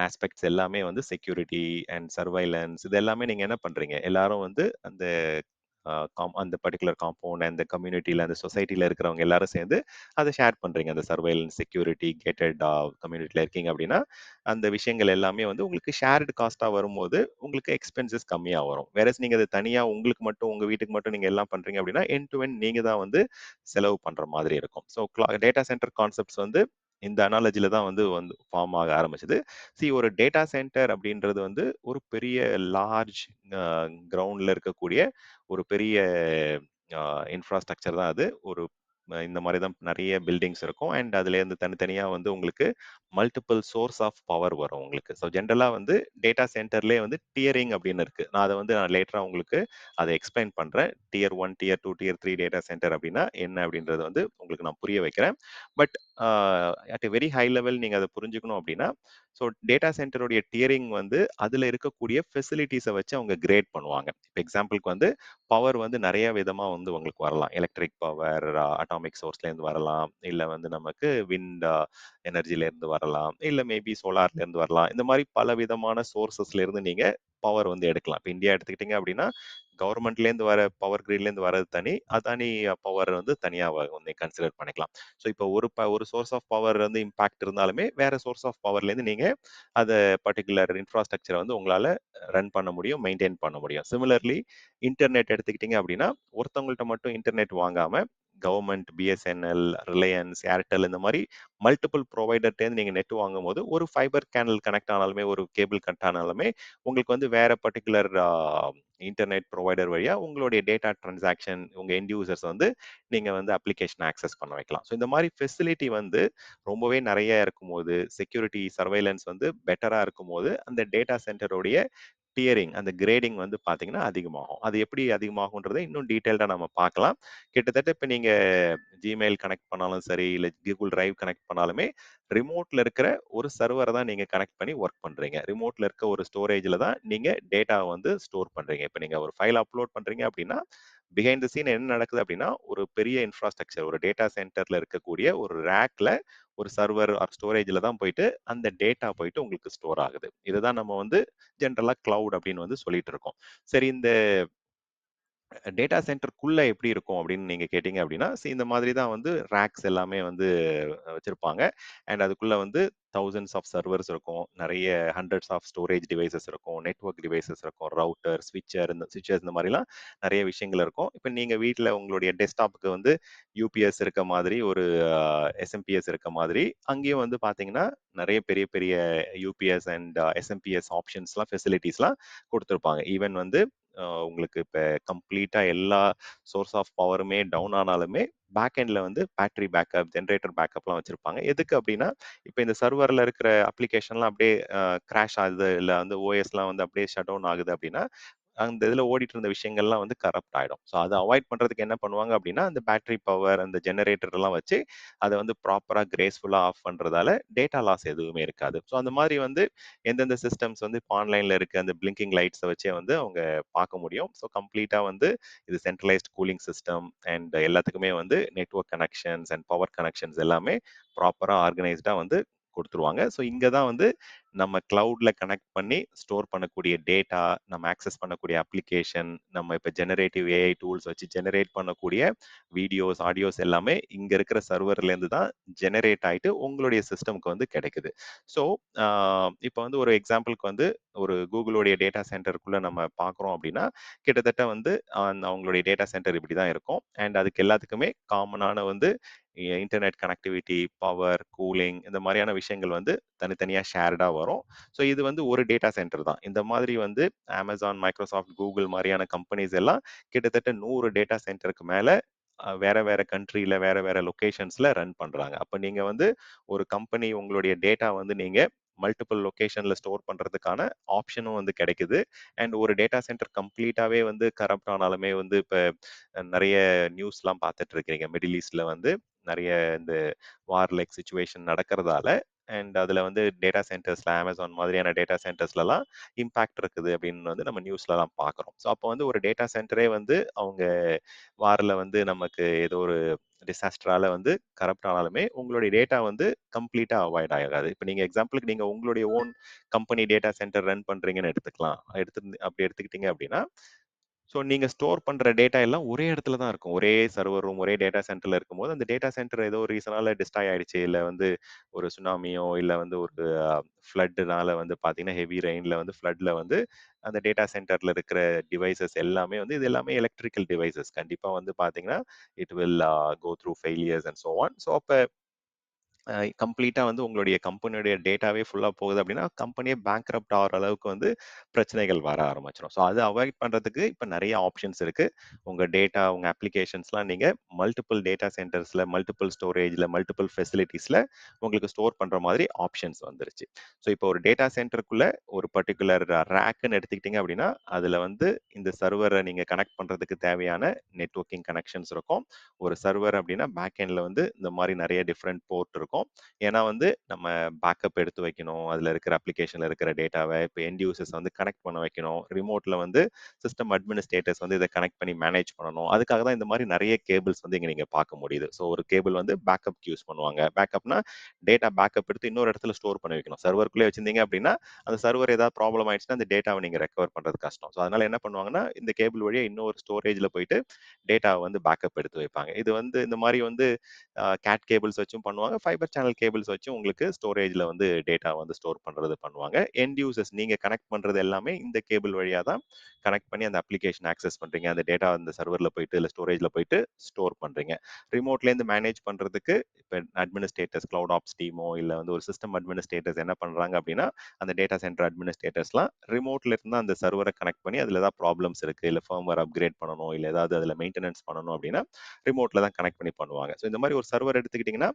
A: ஆஸ்பெக்ட்ஸ் எல்லாமே வந்து செக்யூரிட்டி அண்ட் சர்வைலன்ஸ் இது எல்லாமே நீங்க என்ன பண்றீங்க? எல்லாரும் வந்து அந்த அந்த பர்ட்டிகுலர் காம்பவுண்ட், அந்த கம்யூனிட்டில, அந்த சொசைட்டில இருக்கிறவங்க எல்லாரும் சேர்ந்து அதை ஷேர் பண்றீங்க. அந்த சர்வைலன்ஸ், செக்யூரிட்டி, கேட்டட் கம்யூனிட்டில இருக்கீங்க அப்படின்னா, அந்த விஷயங்கள் எல்லாமே வந்து உங்களுக்கு ஷேர்டு காஸ்ட்டா வரும்போது, உங்களுக்கு எக்ஸ்பென்சஸ் கம்மியா வரும். வேறஸ் நீங்க அது தனியா உங்களுக்கு மட்டும், உங்க வீட்டுக்கு மட்டும் நீங்க எல்லாம் பண்றீங்க அப்படின்னா, எண்ட் டு எண்ட் நீங்க தான் வந்து செலவு பண்ற மாதிரி இருக்கும். ஸோ டேட்டா சென்டர் கான்செப்ட்ஸ் வந்து இந்த அனாலஜில தான் வந்து வந்து ஃபார்ம் ஆக ஆரம்பிச்சது. ஒரு டேட்டா சென்டர் அப்படின்றது வந்து ஒரு பெரிய லார்ஜ் கிரவுண்ட்ல இருக்கக்கூடிய ஒரு பெரிய இன்ஃப்ராஸ்ட்ரக்சர் தான் அது. ஒரு இந்த மாதிரி தான் நிறைய பில்டிங்ஸ் இருக்கும். அண்ட் அதுலேருந்து தனித்தனியாக வந்து உங்களுக்கு மல்டிபிள் சோர்ஸ் ஆஃப் பவர் வரும் உங்களுக்கு. ஸோ ஜென்ரலாக வந்து டேட்டா சென்டர்லேயே வந்து டியரிங் அப்படின்னு இருக்கு. நான் லேட்டராக உங்களுக்கு அதை எக்ஸ்பிளைன் பண்ணுறேன். Dear 1, dear 2, dear 3 data centre அப்படின்னா என்ன அப்படின்றது வந்து உங்களுக்கு நான் புரிய வைக்கிறேன். But at a very high level நீங்கள் அதை புரிஞ்சுக்கணும் அப்படின்னா, ஸோ டேட்டா சென்டருடைய டியரிங் வந்து அதில் இருக்கக்கூடிய ஃபெசிலிட்டிஸை வச்சு அவங்க கிரேட் பண்ணுவாங்க. இப்போ எக்ஸாம்பிளுக்கு வந்து பவர் வந்து நிறைய விதமா வந்து உங்களுக்கு வரலாம். எலக்ட்ரிக் பவர், அட்டாமிக் சோர்ஸ்லேருந்து வரலாம், இல்லை வந்து நமக்கு விண்ட் எனர்ஜிலேருந்து வரலாம், இல்லை மேபி சோலார்லேருந்து வரலாம். இந்த மாதிரி பல விதமான சோர்சஸ்லேருந்து நீங்கள் பவர் வந்து எடுக்கலாம். இப்போ இந்தியா எடுத்துக்கிட்டிங்க அப்படின்னா கவர்மெண்ட்லேருந்து வர பவர் கிரிட்லேருந்து வரது தனி, அதானி பவர் வந்து தனியாக வந்து கன்சிடர் பண்ணிக்கலாம். ஸோ இப்போ ஒரு சோர்ஸ் ஆஃப் பவர் வந்து இம்பாக்ட் இருந்தாலுமே வேற சோர்ஸ் ஆஃப் பவர்லேருந்து நீங்கள் அதை பர்டிகுலர் இன்ஃப்ராஸ்ட்ரக்சரை வந்து உங்களால் ரன் பண்ண முடியும், மெயின்டைன் பண்ண முடியும். சிமிலர்லி இன்டர்நெட் எடுத்துக்கிட்டிங்க அப்படின்னா ஒருத்தவங்கள்ட்ட மட்டும் இன்டர்நெட் வாங்காம கவர்மெண்ட், பிஎஸ்என்எல், ரிலையன்ஸ், ஏர்டெல் இந்த மாதிரி மல்டிபிள் ப்ரொவைடர்ட்டேருந்து நீங்கள் நெட் வாங்கும்போது ஒரு ஃபைபர் கேனல் கனெக்ட் ஆனாலுமே, ஒரு கேபிள் கனெக்ட் ஆனாலுமே உங்களுக்கு வந்து வேற பர்டிகுலர் இன்டர்நெட் ப்ரொவைடர் வழியா உங்களுடைய டேட்டா டிரான்சாக்ஷன், உங்க எண்ட் யூசர்ஸ் வந்து நீங்க வந்து அப்ளிகேஷன் ஆக்சஸ் பண்ண வைக்கலாம். ஸோ இந்த மாதிரி ஃபெசிலிட்டி வந்து ரொம்பவே நிறைய இருக்கும்போது, செக்யூரிட்டி சர்வைலன்ஸ் வந்து பெட்டரா இருக்கும்போது, அந்த டேட்டா சென்டருடைய டியரிங், அந்த கிரேடிங் வந்து பார்த்தீங்கன்னா அதிகமாகும். அது எப்படி அதிகமாகுன்றதை இன்னும் டீட்டெயில்டா நம்ம பார்க்கலாம். கிட்டத்தட்ட இப்போ நீங்க ஜிமெயில் கனெக்ட் பண்ணாலும் சரி, இல்லை கூகுள் டிரைவ் கனெக்ட் பண்ணாலுமே ரிமோட்ல இருக்கிற ஒரு சர்வரை தான் நீங்க கனெக்ட் பண்ணி ஒர்க் பண்றீங்க. ரிமோட்ல இருக்க ஒரு ஸ்டோரேஜ்ல தான் நீங்க டேட்டாவை வந்து ஸ்டோர் பண்றீங்க. இப்போ நீங்க ஒரு ஃபைல் அப்லோட் பண்றீங்க அப்படின்னா பிஹைண்ட் த சீன் என்ன நடக்குது அப்படின்னா ஒரு பெரிய இன்ஃப்ராஸ்ட்ரக்சர், ஒரு டேட்டா சென்டர்ல இருக்கக்கூடிய ஒரு ரேக்ல ஒரு சர்வர் ஆர் ஸ்டோரேஜ்ல தான் போயிட்டு அந்த டேட்டா போயிட்டு உங்களுக்கு ஸ்டோர் ஆகுது. இதுதான் நம்ம வந்து ஜென்ரலா கிளவுட் அப்படின்னு வந்து சொல்லிட்டு இருக்கோம். சரி, இந்த டேட்டா சென்டருக்குள்ள எப்படி இருக்கும் அப்படின்னு நீங்க கேட்டீங்க அப்படின்னா, இந்த மாதிரி தான் வந்து ரேக்ஸ் எல்லாமே வந்து வச்சிருப்பாங்க. அண்ட் அதுக்குள்ள வந்து தௌசண்ட்ஸ் ஆஃப் சர்வர்ஸ் இருக்கும். நிறைய ஹண்ட்ரட்ஸ் ஆஃப் ஸ்டோரேஜ் டிவைசஸ் இருக்கும். நெட்வொர்க் டிவைசஸ் இருக்கும். ரவுட்டர், ஸ்விட்சஸ் இந்த மாதிரிலாம் நிறைய விஷயங்கள் இருக்கும். இப்போ நீங்க வீட்டில் உங்களுடைய டெஸ்க்டாப்புக்கு வந்து யூபிஎஸ் இருக்க மாதிரி, ஒரு எஸ்எம்பிஎஸ் இருக்க மாதிரி, அங்கேயும் வந்து பார்த்தீங்கன்னா நிறைய பெரிய பெரிய யூபிஎஸ் அண்ட் எஸ்எம்பிஎஸ் ஆப்ஷன்ஸ்லாம், ஃபெசிலிட்டிஸ்லாம் கொடுத்துருப்பாங்க. ஈவன் வந்து உங்களுக்கு இப்போ கம்ப்ளீட்டா எல்லா சோர்ஸ் ஆஃப் பவருமே டவுன் ஆனாலுமே பேக் எண்ட்ல வந்து பேட்டரி பேக்கப், ஜென்ரேட்டர் பேக்கப்லாம் வச்சிருப்பாங்க. எதுக்கு அப்படின்னா இப்போ இந்த சர்வர்ல இருக்கிற அப்ளிகேஷன்லாம் அப்படியே கிராஷ் ஆகுது, இல்லை வந்து ஓஎஸ்லாம் வந்து அப்படியே ஷட் டவுன் ஆகுது அப்படின்னா அந்த இதில் ஓடிட்டு இருந்த விஷயங்கள்லாம் வந்து கரப்ட் ஆகிடும். ஸோ அதை அவாய்ட் பண்ணுறதுக்கு என்ன பண்ணுவாங்க அப்படின்னா அந்த பேட்டரி பவர், அந்த ஜெனரேட்டர் எல்லாம் வச்சு அதை வந்து ப்ராப்பராக கிரேஸ்ஃபுல்லாக ஆஃப் பண்ணுறதால டேட்டா லாஸ் எதுவுமே இருக்காது. ஸோ அந்த மாதிரி வந்து எந்தெந்த சிஸ்டம்ஸ் வந்து இப்போ ஆன்லைனில் இருக்குது அந்த பிளிங்கிங் லைட்ஸை வச்சே வந்து அவங்க பார்க்க முடியும். ஸோ கம்ப்ளீட்டாக வந்து இது சென்ட்ரலைஸ்ட் கூலிங் சிஸ்டம் அண்ட் எல்லாத்துக்குமே வந்து network connections and power connections எல்லாமே ப்ராப்பராக ஆர்கனைஸ்டாக வந்து குடுத்துருவாங்க. ஸோ இங்க தான் வந்து நம்ம கிளவுட்ல கனெக்ட் பண்ணி ஸ்டோர் பண்ணக்கூடிய டேட்டா, நம்ம ஆக்சஸ் பண்ணக்கூடிய அப்ளிகேஷன், நம்ம இப்ப ஜெனரேட்டிவ் ஏஐ டூல்ஸ் வச்சு ஜெனரேட் பண்ணக்கூடிய வீடியோஸ், ஆடியோஸ் எல்லாமே இங்க இருக்கிற சர்வர்லேருந்து தான் ஜெனரேட் ஆயிட்டு உங்களுடைய சிஸ்டம்க்கு வந்து கிடைக்குது. ஸோ இப்போ வந்து ஒரு எக்ஸாம்பிளுக்கு வந்து ஒரு கூகுளுடைய டேட்டா சென்டருக்குள்ள நம்ம பார்க்குறோம் அப்படின்னா, கிட்டத்தட்ட வந்து அவங்களுடைய டேட்டா சென்டர் இப்படி தான் இருக்கும். அண்ட் அதுக்கு எல்லாத்துக்குமே காமனான வந்து இன்டர்நெட் கனெக்டிவிட்டி, பவர், கூலிங் இந்த மாதிரியான விஷயங்கள் வந்து தனித்தனியா ஷேர்டா வரும். ஸோ இது வந்து ஒரு டேட்டா சென்டர் தான். இந்த மாதிரி வந்து Amazon, Microsoft, Google மாரியான கம்பெனிஸ் எல்லாம் கிட்டத்தட்ட 100 டேட்டா சென்டருக்கு மேல வேற வேற கண்ட்ரில, வேற வேற லொகேஷன்ஸ்ல ரன் பண்றாங்க. அப்ப நீங்க வந்து ஒரு கம்பெனி உங்களுடைய டேட்டா வந்து நீங்க மல்டிபிள் லொகேஷன்ல ஸ்டோர் பண்றதுக்கான ஆப்ஷனும் வந்து கிடைக்குது. அண்ட் ஒரு டேட்டா சென்டர் கம்ப்ளீட்டாவே வந்து கரப்ட் ஆனாலுமே வந்து இப்ப நெறைய நியூஸ்லாம் பார்த்துட்டு இருக்கீங்க. மிடில் ஈஸ்ட்ல வந்து நெறைய இந்த வார் லைக் சிச்சுவேஷன் நடக்கிறதால அண்ட் அதுல வந்து டேட்டா சென்டர்ஸ்ல அமேசான் மாதிரியான டேட்டா சென்டர்ஸ்லலாம் இம்பாக்ட் இருக்குது அப்படின்னு வந்து நம்ம நியூஸ்லலாம் பார்க்குறோம். ஸோ அப்போ வந்து ஒரு டேட்டா சென்டரே வந்து அவங்க வார்ல வந்து நமக்கு ஏதோ ஒரு டிசாஸ்டரால வந்து கரப்ட் ஆனாலுமே உங்களுடைய டேட்டா வந்து கம்ப்ளீட்டா அவாய்ட் ஆகாது. இப்போ நீங்க எக்ஸாம்பிளுக்கு நீங்க உங்களுடைய own company data centre run பண்றீங்கன்னு எடுத்துக்கலாம். அப்படி எடுத்துக்கிட்டீங்க அப்படின்னா ஸோ நீங்க ஸ்டோர் பண்ற டேட்டா எல்லாம் ஒரே இடத்துல தான் இருக்கும். ஒரே சர்வர் ரூம், ஒரே டேட்டா சென்டர்ல இருக்கும்போது, அந்த டேட்டா சென்டர் ஏதோ ஒரு ரீசனால டிஸ்ட்ராய் ஆயிடுச்சு. இல்ல வந்து ஒரு சுனாமியோ, இல்ல வந்து ஒரு ஃப்ளட்னால வந்து பார்த்தீங்கன்னா, ஹெவி ரெயின்ல வந்து ஃப்ளட்ல வந்து அந்த டேட்டா சென்டர்ல இருக்கிற டிவைசஸ் எல்லாமே வந்து இது எல்லாமே எலக்ட்ரிக்கல் டிவைசஸ். கண்டிப்பா வந்து பார்த்தீங்கன்னா, it will go through failures and so on. So அப்ப கம்ப்ளீட்டா வந்து உங்களுடைய கம்பெனியுடைய டேட்டாவே ஃபுல்லா போகுது அப்படின்னா, கம்பெனியே பேங்க்ரப்ட் ஆகுற அளவுக்கு வந்து பிரச்சனைகள் வர ஆரம்பிச்சுரும். ஸோ அத அவாய்ட் பண்றதுக்கு இப்ப நெறைய ஆப்ஷன்ஸ் இருக்கு. உங்க டேட்டா, உங்க அப்ளிகேஷன்ஸ்லாம் நீங்க மல்டிபிள் டேட்டா சென்டர்ஸ்ல, மல்டிபிள் ஸ்டோரேஜ்ல, மல்டிபிள் ஃபெசிலிட்டீஸ்ல உங்களுக்கு ஸ்டோர் பண்ற மாதிரி ஆப்ஷன்ஸ் வந்துருச்சு. ஸோ இப்போ ஒரு டேட்டா சென்டருக்குள்ள ஒரு பர்ட்டிகுலர் ரேக்குன்னு எடுத்துக்கிட்டீங்க அப்படின்னா, அதுல வந்து இந்த சர்வர நீங்க கனெக்ட் பண்றதுக்கு தேவையான நெட்வொர்க்கிங் கனெக்ஷன்ஸ் இருக்கும். ஒரு சர்வர் அப்படின்னா பேக் எண்ட்ல வந்து இந்த மாதிரி நெறைய டிஃபரெண்ட் போர்ட் இருக்கும். ஏன்னா வந்து நம்ம பேக்கப் எடுத்து வைக்கணும். அதுல இருக்கிற அப்ளிகேஷன்ல இருக்கிற டேட்டாவை இப்போ எண்ட் யூசர்ஸ் வந்து கனெக்ட் பண்ண வைக்கணும். ரிமோட்ல வந்து சிஸ்டம் அட்மினிஸ்ட்ரேட்டர்ஸ் வந்து இதை கனெக்ட் பண்ணி மேனேஜ் பண்ணணும். அதுக்காக தான் இந்த மாதிரி நிறைய கேபிள்ஸ் வந்து இங்க நீங்க பார்க்க முடியுது. ஸோ ஒரு கேபிள் வந்து பேக்கப் யூஸ் பண்ணுவாங்க. பேக்கப்னா டேட்டா பேக்கப் எடுத்து இன்னொரு இடத்துல ஸ்டோர் பண்ணி வைக்கணும். சர்வருக்குள்ளே வச்சிருந்தீங்க அப்படின்னா அந்த சர்வர் ஏதாவது ப்ராப்ளம் ஆயிடுச்சுன்னா அந்த டேட்டாவை நீங்க ரெக்கவர் பண்றது கஷ்டம். ஸோ அதனால என்ன பண்ணுவாங்கன்னா இந்த கேபிள் வழியா இன்னொரு ஸ்டோரேஜ்ல போயிட்டு டேட்டாவை வந்து பேக்கப் எடுத்து வைப்பாங்க. இது வந்து இந்த மாதிரி வந்து கேட் கேபிள்ஸ் வச்சும் பண்ணுவாங்க. ஃபைபர் சேனல் கேபிள்ஸ் வச்சும் உங்களுக்கு ஸ்டோரேஜ்ல வந்து டேட்டா வந்து ஸ்டோர் பண்றது பண்ணுவாங்க. எண்ட் யூசர்ஸ் நீங்க கனெக்ட் பண்றது எல்லாமே இந்த கேபிள் வழியா தான் கனெக்ட் பண்ணி அந்த அப்ளிகேஷன் ஆக்சஸ் பண்றீங்க. அந்த டேட்டா அந்த சர்வர்ல போயிட்டு இல்ல ஸ்டோரேஜ்ல போயிட்டு ஸ்டோர் பண்றீங்க. ரிமோட்ல இருந்து மேனேஜ் பண்றதுக்கு இப்ப அட்மினிஸ்ட்ரேட்டர்ஸ் கிளவுட் ஆப்ஸ் டீமோ இல்ல வந்து ஒரு சிஸ்டம் அட்மினிஸ்ட்ரேட்டர்ஸ் என்ன பண்றாங்க அப்படின்னா அந்த டேட்டா சென்டர் அட்மினிஸ்ட்ரேட்டர்ஸ்லாம் ரிமோட்ல இருந்து அந்த சர்வரை கனெக்ட் பண்ணி அதுல ஏதாவது ப்ராப்ளம்ஸ் இருக்கு இல்ல ஃபர்ம்வேர் அப்கிரேட் பண்ணணும் இல்ல ஏதாவது அதுல மெயின்டெனன்ஸ் பண்ணணும் அப்படின்னா ரிமோட்ல தான் கனெக்ட் பண்ணி பண்ணுவாங்க. ஸோ இந்த மாதிரி ஒரு சர்வர் எடுத்துக்கிட்டிங்கன்னா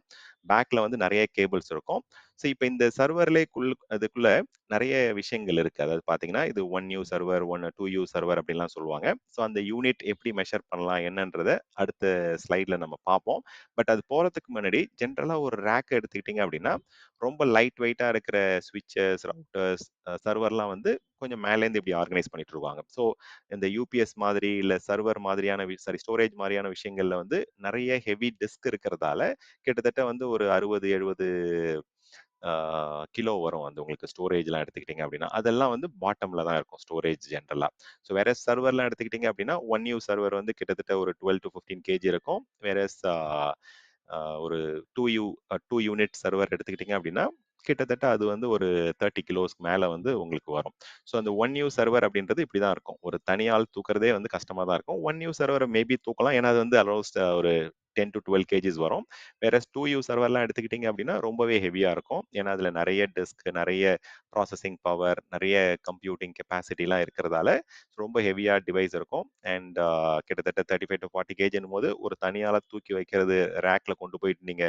A: பேக்ல வந்து நிறைய கேபிள்ஸ் இருக்கும். ஸோ இப்போ இந்த சர்வர்லேக்குள் அதுக்குள்ள நிறைய விஷயங்கள் இருக்கு. அதாவது பார்த்தீங்கன்னா இது 1U சர்வர், 2U சர்வர் அப்படின்லாம் சொல்லுவாங்க. ஸோ அந்த யூனிட் எப்படி மெஷர் பண்ணலாம் என்னன்றத அடுத்த ஸ்லைட்ல நம்ம பார்ப்போம். பட் அது போறதுக்கு முன்னாடி ஜென்ரலா ஒரு ரேக் எடுத்துக்கிட்டீங்க அப்படின்னா ரொம்ப லைட் வெயிட்டா இருக்கிற ஸ்விட்சஸ், ரவுட்டர்ஸ், சர்வர்லாம் வந்து கொஞ்சம் மேலேருந்து இப்படி ஆர்கனைஸ் பண்ணிட்டு இருப்பாங்க. ஸோ இந்த யூபிஎஸ் மாதிரி இல்ல சர்வர் மாதிரியான சாரி ஸ்டோரேஜ் மாதிரியான விஷயங்கள்ல வந்து நிறைய ஹெவி டிஸ்க் இருக்கிறதால கிட்டத்தட்ட வந்து ஒரு 60, 70 கிலோ வரும் வந்து உங்களுக்கு ஸ்டோரேஜ்லாம் எடுத்துக்கிட்டீங்க அப்படின்னா அதெல்லாம் வந்து பாட்டம்ல தான் இருக்கும் ஸ்டோரேஜ் ஜென்ரலா. ஸோ வேற சர்வர்லாம் எடுத்துக்கிட்டீங்க அப்படின்னா 1U சர்வர் வந்து கிட்டத்தட்ட ஒரு 12 to 15 கேஜி இருக்கும். வேற ஒரு 2 யூனிட் சர்வர் எடுத்துக்கிட்டீங்க அப்படின்னா கிட்டத்தட்ட அது வந்து ஒரு 30 கிலோஸ்க்கு மேல வந்து உங்களுக்கு வரும். ஸோ அந்த 1U சர்வர் அப்படின்றது இப்படிதான் இருக்கும். ஒரு தனியாள் தூக்குறதே வந்து கஷ்டமா தான் இருக்கும். 1U சர்வரை மேபி தூக்கலாம். ஏன்னா அது வந்து அலோஸ் ஒரு 10 to 12 கேஜிஸ் வரும். வேற 2U சர்வர்லாம் எடுத்துக்கிட்டீங்க அப்படின்னா ரொம்பவே ஹெவியா இருக்கும். ஏன்னா அதுல நிறைய டிஸ்க், நிறைய ப்ராசஸிங் பவர், நிறைய கம்ப்யூட்டிங் கெப்பாசிட்டிலாம் இருக்கிறதால ரொம்ப ஹெவியா டிவைஸ் இருக்கும். அண்ட் கிட்டத்தட்ட 35 to 40 கேஜின்னும் போது ஒரு தனியால தூக்கி வைக்கிறது ரேக்ல கொண்டு போயிட்டு நீங்க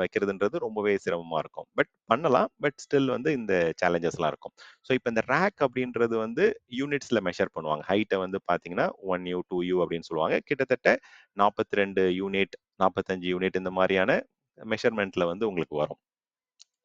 A: வைக்கிறதுன்றது ரொம்பவே சிரமமா இருக்கும். பட் பண்ணலாம். பட் ஸ்டில் வந்து இந்த சேலஞ்சஸ்லாம் இருக்கும். ஸோ இப்போ இந்த ரேக் அப்படின்றது வந்து யூனிட்ஸ்ல மெஷர் பண்ணுவாங்க. ஹைட்டை வந்து பார்த்தீங்கன்னா 1U, 2U அப்படின்னு சொல்லுவாங்க. கிட்டத்தட்ட 42 யூனிட், 45 யூனிட் இந்த மாதிரியான மெஷர்மெண்ட்ல வந்து உங்களுக்கு வரும்.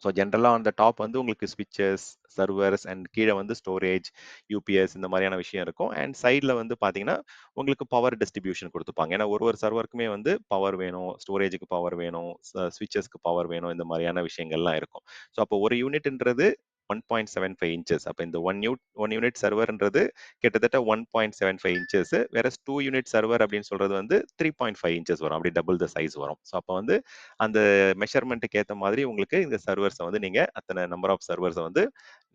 A: ஸோ ஜென்ரலா ஆன் த டாப் வந்து உங்களுக்கு ஸ்விட்சஸ், சர்வர்ஸ் அண்ட் கீழ வந்து ஸ்டோரேஜ், யுபிஎஸ் இந்த மாதிரியான விஷயம் இருக்கும். அண்ட் சைட்ல வந்து பார்த்தீங்கன்னா, உங்களுக்கு பவர் டிஸ்ட்ரிபியூஷன் குடுத்துப்பாங்க. ஏன்னா ஒரு ஒரு சர்வருக்குமே வந்து பவர் வேணும், ஸ்டோரேஜ்க்கு பவர் வேணும், ஸ்விட்சஸ்க்கு பவர் வேணும். இந்த மாதிரியான விஷயங்கள்லாம் இருக்கும். ஸோ அப்போ ஒரு யூனிட்ன்றது 1.75 இன்ச்சஸ். அப்ப இந்த 1 யூனிட் சர்வர்ன்றது கிட்டத்தட்ட 1.75 இன்ச்சஸ். வேறஸ் 2 யூனிட் சர்வர் அப்படின்னு சொல்றது வந்து 3.5 இன்ச்சஸ் வரும். அப்படி டபுள் த சைஸ் வரும். ஸோ அப்ப வந்து அந்த மெஷர்மென்ட்க்கு ஏத்த மாதிரி உங்களுக்கு இந்த சர்வர்ஸ வந்து நீங்க அத்தனை நம்பர் ஆஃப் சர்வர்ஸ வந்து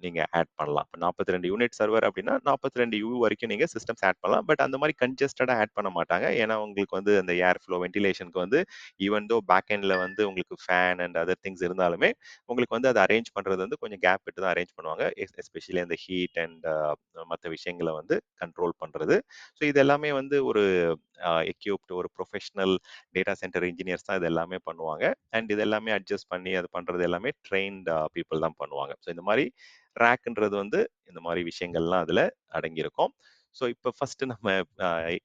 A: நீங்க ஆட் பண்ணலாம். இப்ப 42 யூனிட் சர்வர் அப்படின்னா 42 வரைக்கும் நீங்க சிஸ்டம்ஸ் ஆட் பண்ணலாம். பட் அந்த மாதிரி கன்ஜஸ்டடா ஆட் பண்ண மாட்டாங்க. ஏன்னா உங்களுக்கு வந்து அந்த ஏர் ஃப்ளோ வென்டிலேஷனுக்கு வந்து ஈவன் தோ பேக் எண்ட்ல வந்து உங்களுக்கு ஃபேன் அண்ட் அதர் திங்ஸ் இருந்தாலுமே உங்களுக்கு வந்து அதை அரேஞ்ச் பண்றது வந்து கொஞ்சம் கேப் விட்டு தான் அரேஞ்ச் பண்ணுவாங்க. எஸ்பெஷலி அந்த ஹீட் அண்ட் மற்ற விஷயங்களை வந்து கண்ட்ரோல் பண்றது. ஸோ இது எல்லாமே வந்து ஒரு எக்யூப்ட் ஒரு ப்ரொஃபஷனல் டேட்டா சென்டர் இன்ஜினியர்ஸ் தான் இது எல்லாமே பண்ணுவாங்க. அண்ட் இது எல்லாமே அட்ஜஸ்ட் பண்ணி அது பண்றது எல்லாமே ட்ரெயின்ட் பீப்புள் தான் பண்ணுவாங்க. ஸோ இந்த மாதிரி ரேக்ன்றது வந்து இந்த மாதிரி விஷயங்கள்லாம் அதுல அடங்கியிருக்கும். ஸோ இப்போ ஃபர்ஸ்ட் நம்ம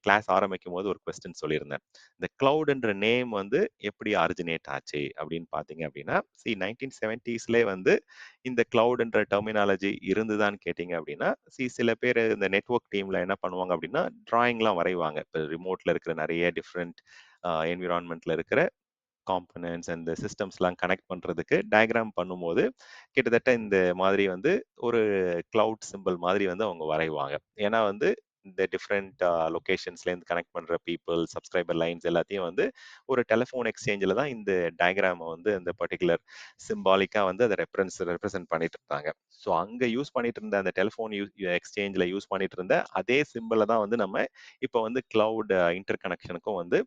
A: கிளாஸ் ஆரம்பிக்கும் போது ஒரு கொஸ்டின் சொல்லியிருந்தேன். இந்த கிளவுட்ன்ற நேம் வந்து எப்படி ஆரிஜினேட் ஆச்சு அப்படின்னு பார்த்தீங்க அப்படின்னா, 1970ஸ்லேயே வந்து இந்த கிளவுட்ன்ற டெர்மினாலஜி இருந்துதான்னு கேட்டீங்க அப்படின்னா, சில பேர் இந்த நெட்வொர்க் டீம்ல என்ன பண்ணுவாங்க அப்படின்னா, டிராயிங்லாம் வரைவாங்க. இப்போ ரிமோட்ல இருக்கிற நிறைய டிஃப்ரெண்ட் என்விரான்மெண்ட்ல இருக்கிற காம்பனன்ட்ஸ் அண்ட் சிஸ்டம்ஸ்லாம் கனெக்ட் பண்றதுக்கு டயக்ராம் பண்ணும்போது கிட்டத்தட்ட இந்த மாதிரி வந்து ஒரு கிளவுட் சிம்பிள் மாதிரி வந்து அவங்க வரைவாங்க. ஏன்னா வந்து இந்த டிஃப்ரெண்ட் லொகேஷன்ஸ்லேருந்து கனெக்ட் பண்ற பீப்புள், சப்ஸ்கிரைபர் லைன்ஸ் எல்லாத்தையும் வந்து ஒரு டெலிஃபோன் எக்ஸ்சேஞ்சில் தான் இந்த டயக்ராமை வந்து இந்த பர்டிகுலர் சிம்பாலிக்கா வந்து அதை ரெப்ரசென்ட் பண்ணிட்டு இருந்தாங்க. ஸோ அங்க யூஸ் பண்ணிட்டு இருந்த அந்த டெலிஃபோன் எக்ஸ்சேஞ்சில் யூஸ் பண்ணிட்டு இருந்த அதே சிம்பிளை தான் வந்து நம்ம இப்போ வந்து கிளவுட் இன்டர் கனெக்ஷனுக்கும் வந்து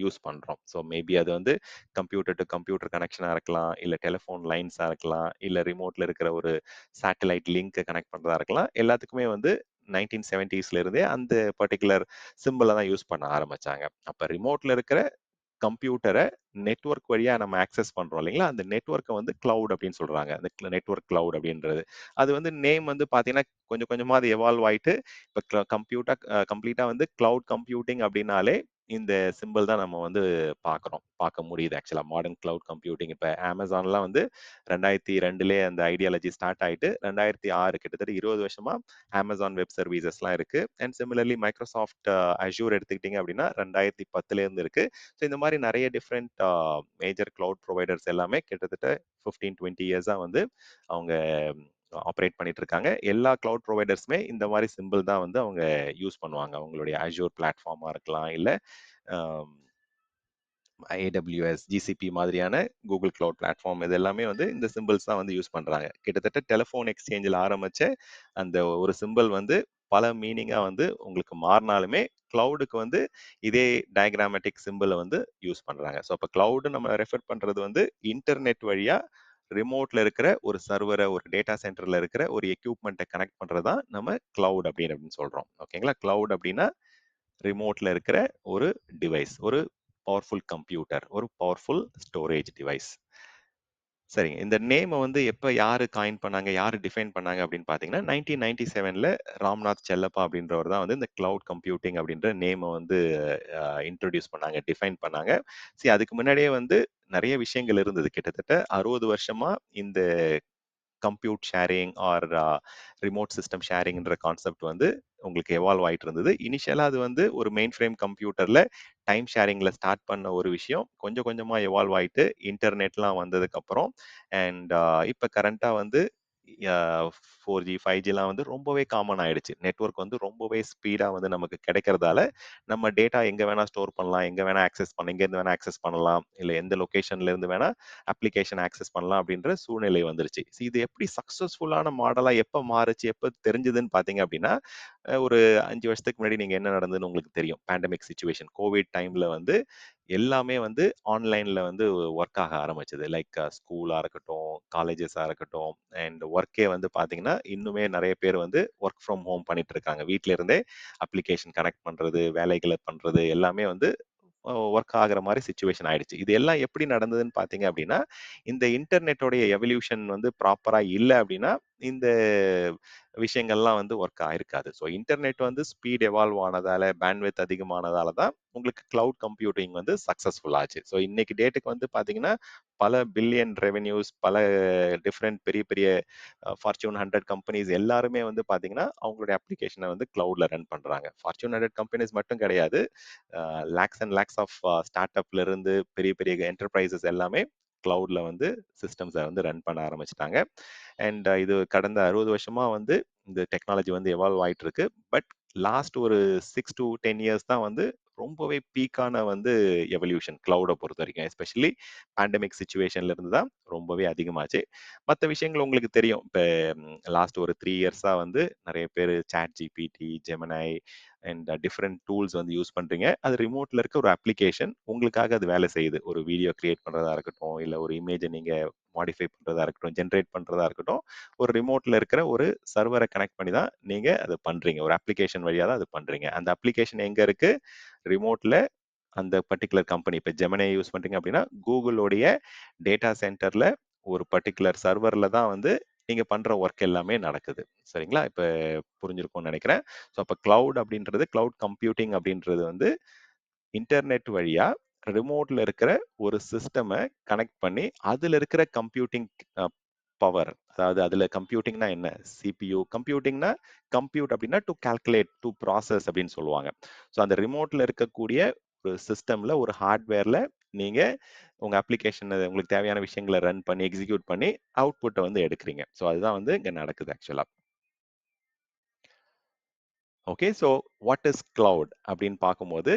A: யூஸ் பண்றோம். ஸோ மேபி அது வந்து கம்ப்யூட்டர் டு கம்ப்யூட்டர் கனெக்ஷனா இருக்கலாம், இல்ல டெலிஃபோன் லைன்ஸா இருக்கலாம், இல்ல ரிமோட்ல இருக்கிற ஒரு சேட்டலைட் லிங்க் கனெக்ட் பண்றதா இருக்கலாம். எல்லாத்துக்குமே வந்து 1970ஸ்ல இருந்தே அந்த பர்ட்டிகுலர் சிம்பிள தான் யூஸ் பண்ண ஆரம்பிச்சாங்க. அப்ப ரிமோட்ல இருக்கிற கம்ப்யூட்டர நெட்வொர்க் வழியா நம்ம ஆக்சஸ் பண்றோம் இல்லைங்களா? அந்த நெட்வொர்க்க வந்து கிளவுட் அப்படின்னு சொல்றாங்க. அந்த நெட்வொர்க் கிளவுட் அப்படின்றது. அது வந்து நேம் வந்து பார்த்தீங்கன்னா, கொஞ்சம் கொஞ்சமா அது எவால்வ் ஆயிட்டு, இப்ப கம்ப்ளீட்டா வந்து கிளவுட் கம்ப்யூட்டிங் அப்படின்னாலே, இந்த சிம்பிள் தான் நம்ம வந்து பார்க்குறோம். பார்க்க முடியுது ஆக்சுவலா. மாடர்ன் கிளவுட் கம்ப்யூட்டிங் இப்ப Amazonலாம் வந்து 2002லயே அந்த ஐடியாலஜி ஸ்டார்ட் ஆயிட்டு, 2006 கிட்டத்தட்ட 20 வருஷமா Amazon வெப் சர்வீசஸ்லாம் இருக்கு. அண்ட் சிமிலர்லி மைக்ரோசாஃப்ட் அஷ்யூர் எடுத்துக்கிட்டீங்க அப்படின்னா, 2010ல இருந்து இருக்கு. ஸோ இந்த மாதிரி நிறைய டிஃப்ரெண்ட் மேஜர் கிளவுட் ப்ரொவைடர்ஸ் எல்லாமே கிட்டத்தட்ட 15, 20 இயர்ஸா வந்து அவங்க ஆப்ரேட் பண்ணிட்டு இருக்காங்க. எல்லா கிளவுட் ப்ரொவைடர்ஸுமே இந்த மாதிரி சிம்பிள் தான் வந்து அவங்க யூஸ் பண்ணுவாங்க. அவங்களுடைய அஷ்யூர் பிளாட்ஃபார்மா இருக்கலாம், இல்ல AWS, GCP மாதிரியான கூகுள் கிளவுட் பிளாட்ஃபார்ம் இது எல்லாமே வந்து இந்த சிம்பிள்ஸ் தான் வந்து யூஸ் பண்றாங்க. கிட்டத்தட்ட டெலிஃபோன் எக்ஸ்சேஞ்சில் ஆரம்பிச்ச அந்த ஒரு சிம்பிள் வந்து பல மீனிங்கா வந்து உங்களுக்கு மாறினாலுமே கிளவுடுக்கு வந்து இதே டயக்ராமேட்டிக் சிம்பிளை வந்து யூஸ் பண்றாங்க. ஸோ அப்போ கிளவுடு நம்ம ரெஃபர் பண்றது வந்து இன்டர்நெட் வழியா ரிமோட்ல இருக்கிற ஒரு சர்வரை ஒரு டேட்டா சென்டர்ல இருக்கிற ஒரு எக்யூப்மெண்ட்டை கனெக்ட் பண்றதா நம்ம கிளவுட் அப்படின்னு சொல்றோம். ஓகேங்களா? கிளவுட் அப்படின்னா ரிமோட்ல இருக்கிற ஒரு டிவைஸ், ஒரு பவர்ஃபுல் கம்ப்யூட்டர், ஒரு பவர்ஃபுல் ஸ்டோரேஜ் டிவைஸ். சரிங்க. இந்த நேம வந்து எப்ப யாரு காயின் பண்ணாங்க, யாரு டிஃபைன் பண்ணாங்க அப்படின்னு பார்த்தீங்கன்னா, 1997ல ராம்நாத் செல்லப்பா அப்படின்றவர் தான் வந்து இந்த கிளவுட் கம்ப்யூட்டிங் அப்படின்ற நேம வந்து இன்ட்ரோடியூஸ் பண்ணாங்க, டிஃபைன் பண்ணாங்க. அதுக்கு முன்னாடியே வந்து நெறைய விஷயங்கள் இருந்தது. கிட்டத்தட்ட 60 வருஷமா இந்த compute sharing or remote system ஷேரிங்ன்ற கான்செப்ட் வந்து உங்களுக்கு எவால்வ் ஆயிட்டு இருந்தது. இனிஷியலா அது வந்து ஒரு மெயின் ஃப்ரேம் கம்ப்யூட்டர்ல டைம் ஷேரிங்ல ஸ்டார்ட் பண்ண ஒரு விஷயம் கொஞ்சம் கொஞ்சமா எவால்வ் ஆயிட்டு இன்டர்நெட்லாம் வந்ததுக்கு அப்புறம் அண்ட் இப்ப கரண்டா வந்து 4G, 5Gலாம் வந்து ரொம்பவே காமன் ஆயிடுச்சு. நெட்வொர்க் வந்து ரொம்பவே ஸ்பீடா வந்து நமக்கு கிடைக்கிறதால, நம்ம டேட்டா எங்க வேணா ஸ்டோர் பண்ணலாம், எங்க வேணா ஆக்சஸ் பண்ணலாம், எங்கேருந்து வேணா ஆக்சஸ் பண்ணலாம், இல்ல எந்த லொகேஷன்ல இருந்து வேணா அப்ளிகேஷன் ஆக்சஸ் பண்ணலாம் அப்படின்ற சூழ்நிலை வந்துருச்சு. இது எப்படி சக்சஸ்ஃபுல்லான மாடலா எப்ப மாறுச்சு, எப்ப தெரிஞ்சதுன்னு பார்த்தீங்க அப்படின்னா, ஒரு 5 வருஷத்துக்கு முன்னாடி நீங்க என்ன நடந்ததுன்னு உங்களுக்கு தெரியும். பேண்டமிக் சிச்சுவேஷன் கோவிட் டைம்ல வந்து எல்லாமே வந்து ஆன்லைன்ல வந்து ஒர்க் ஆக ஆரம்பிச்சது. லைக் ஸ்கூலா இருக்கட்டும், காலேஜஸா இருக்கட்டும் அண்ட் ஒர்க்கே வந்து பார்த்தீங்கன்னா, இன்னுமே நெறைய பேர் வந்து ஒர்க் ஃப்ரம் ஹோம் பண்ணிட்டு இருக்காங்க. வீட்ல இருந்தே அப்ளிகேஷன் கனெக்ட் பண்றது, வேலைகள பண்றது எல்லாமே வந்து ஒர்க் ஆகுற மாரி சிச்சுவேஷன் ஆயிடுச்சு. இது எல்லாம் எப்படி நடந்ததுன்னு பார்த்தீங்க அப்படின்னா, இந்த இன்டர்நெட்டோடைய எவல்யூஷன் வந்து ப்ராப்பரா இல்ல அப்படின்னா, இந்த விஷயங்கள்லாம் வந்து ஒர்க் ஆயிருக்காது. ஸோ இன்டர்நெட் வந்து ஸ்பீட் எவால்வ் ஆனதால, பேண்ட்விட்த் அதிகமானதால தான் உங்களுக்கு கிளவுட் கம்ப்யூட்டிங் வந்து சக்சஸ்ஃபுல் ஆச்சு. ஸோ இன்னைக்கு டேட்டுக்கு வந்து பார்த்தீங்கன்னா, பல பில்லியன் ரெவென்யூஸ், பல டிஃப்ரெண்ட் பெரிய பெரிய ஃபார்ச்சூன் 100 கம்பெனிஸ் எல்லாருமே வந்து பார்த்தீங்கன்னா, அவங்களுடைய அப்ளிகேஷன வந்து கிளவுட்ல ரன் பண்றாங்க. ஃபார்ச்சூன் 100 கம்பெனிஸ் மட்டும் கிடையாது. Lakhs and lakhs of start அப்ல இருந்து பெரிய பெரிய என்டர்பிரைசஸ் எல்லாமே கிளவுட்ல வந்து சிஸ்டம்ஸை வந்து ரன் பண்ண ஆரம்பிச்சிட்டாங்க. அண்ட் இது கடந்த 60 வருஷமா வந்து இந்த டெக்னாலஜி வந்து எவால்வ் ஆயிட்டு இருக்கு. பட் லாஸ்ட் ஒரு 6 to 10 இயர்ஸ் தான் வந்து ரொம்பவே பீக்கான வந்து எவல்யூஷன் கிளவுடை பொறுத்த வரைக்கும். எஸ்பெஷலி பேண்டமிக் சுச்சுவேஷன்ல இருந்து தான் ரொம்பவே அதிகமாச்சு. மற்ற விஷயங்கள் உங்களுக்கு தெரியும். இப்போ லாஸ்ட் ஒரு 3 இயர்ஸா வந்து நிறைய பேர் ChatGPT, Gemini and different tools வந்து யூஸ் பண்றீங்க. அது ரிமோட்ல இருக்க ஒரு அப்ளிகேஷன் உங்களுக்காக அது வேலை செய்யுது. ஒரு வீடியோ கிரியேட் பண்றதா இருக்கட்டும், இல்ல ஒரு இமேஜை நீங்க மாடிஃபை பண்றதா இருக்கட்டும், ஜென்ரேட் பண்றதா இருக்கட்டும், ஒரு ரிமோட்ல இருக்கிற ஒரு சர்வரை கனெக்ட் பண்ணி தான் நீங்க அதை பண்றீங்க. ஒரு அப்ளிகேஷன் வழியா தான் அது பண்றீங்க. அந்த அப்ளிகேஷன் எங்க இருக்கு? ரிமோட்ல அந்த பர்ட்டிகுலர் கம்பெனி. இப்போ ஜெமினை யூஸ் பண்றீங்க அப்படின்னா கூகுளோடைய டேட்டா சென்டர்ல ஒரு பர்ட்டிகுலர் சர்வர்ல தான் வந்து நீங்க பண்ற ஒர்க் எல்லாமே நடக்குது. சரிங்களா? இப்ப புரிஞ்சிருக்கும்னு நினைக்கிறேன். ஸோ அப்ப கிளவுட் அப்படின்றது, கிளவுட் கம்ப்யூட்டிங் அப்படின்றது வந்து இன்டர்நெட் வழியா ரிமோட்ல இருக்கிற ஒரு சிஸ்டமை கனெக்ட் பண்ணி அதுல இருக்கிற கம்ப்யூட்டிங் பவர், அதாவது அதுல கம்ப்யூட்டிங்னா என்ன, சிபியூ கம்ப்யூட்டிங்னா கம்ப்யூட் அப்படின்னா டு கால்குலேட் டு ப்ராசஸ் அப்படின்னு சொல்லுவாங்க. ஸோ அந்த ரிமோட்ல இருக்கக்கூடிய ஒரு சிஸ்டம்ல ஒரு ஹார்ட்வேர்ல நீங்க உங்க அப்ளிகேஷன் உங்களுக்கு தேவையான விஷயங்களை ரன் பண்ணி எக்ஸிக்யூட் பண்ணி அவுட்புட்டை வந்து எடுக்கிறீங்க. ஸோ அதுதான் வந்து இங்க நடக்குது ஆக்சுவலா. Okay, so what is cloud அப்படின்னு பார்க்கும்போது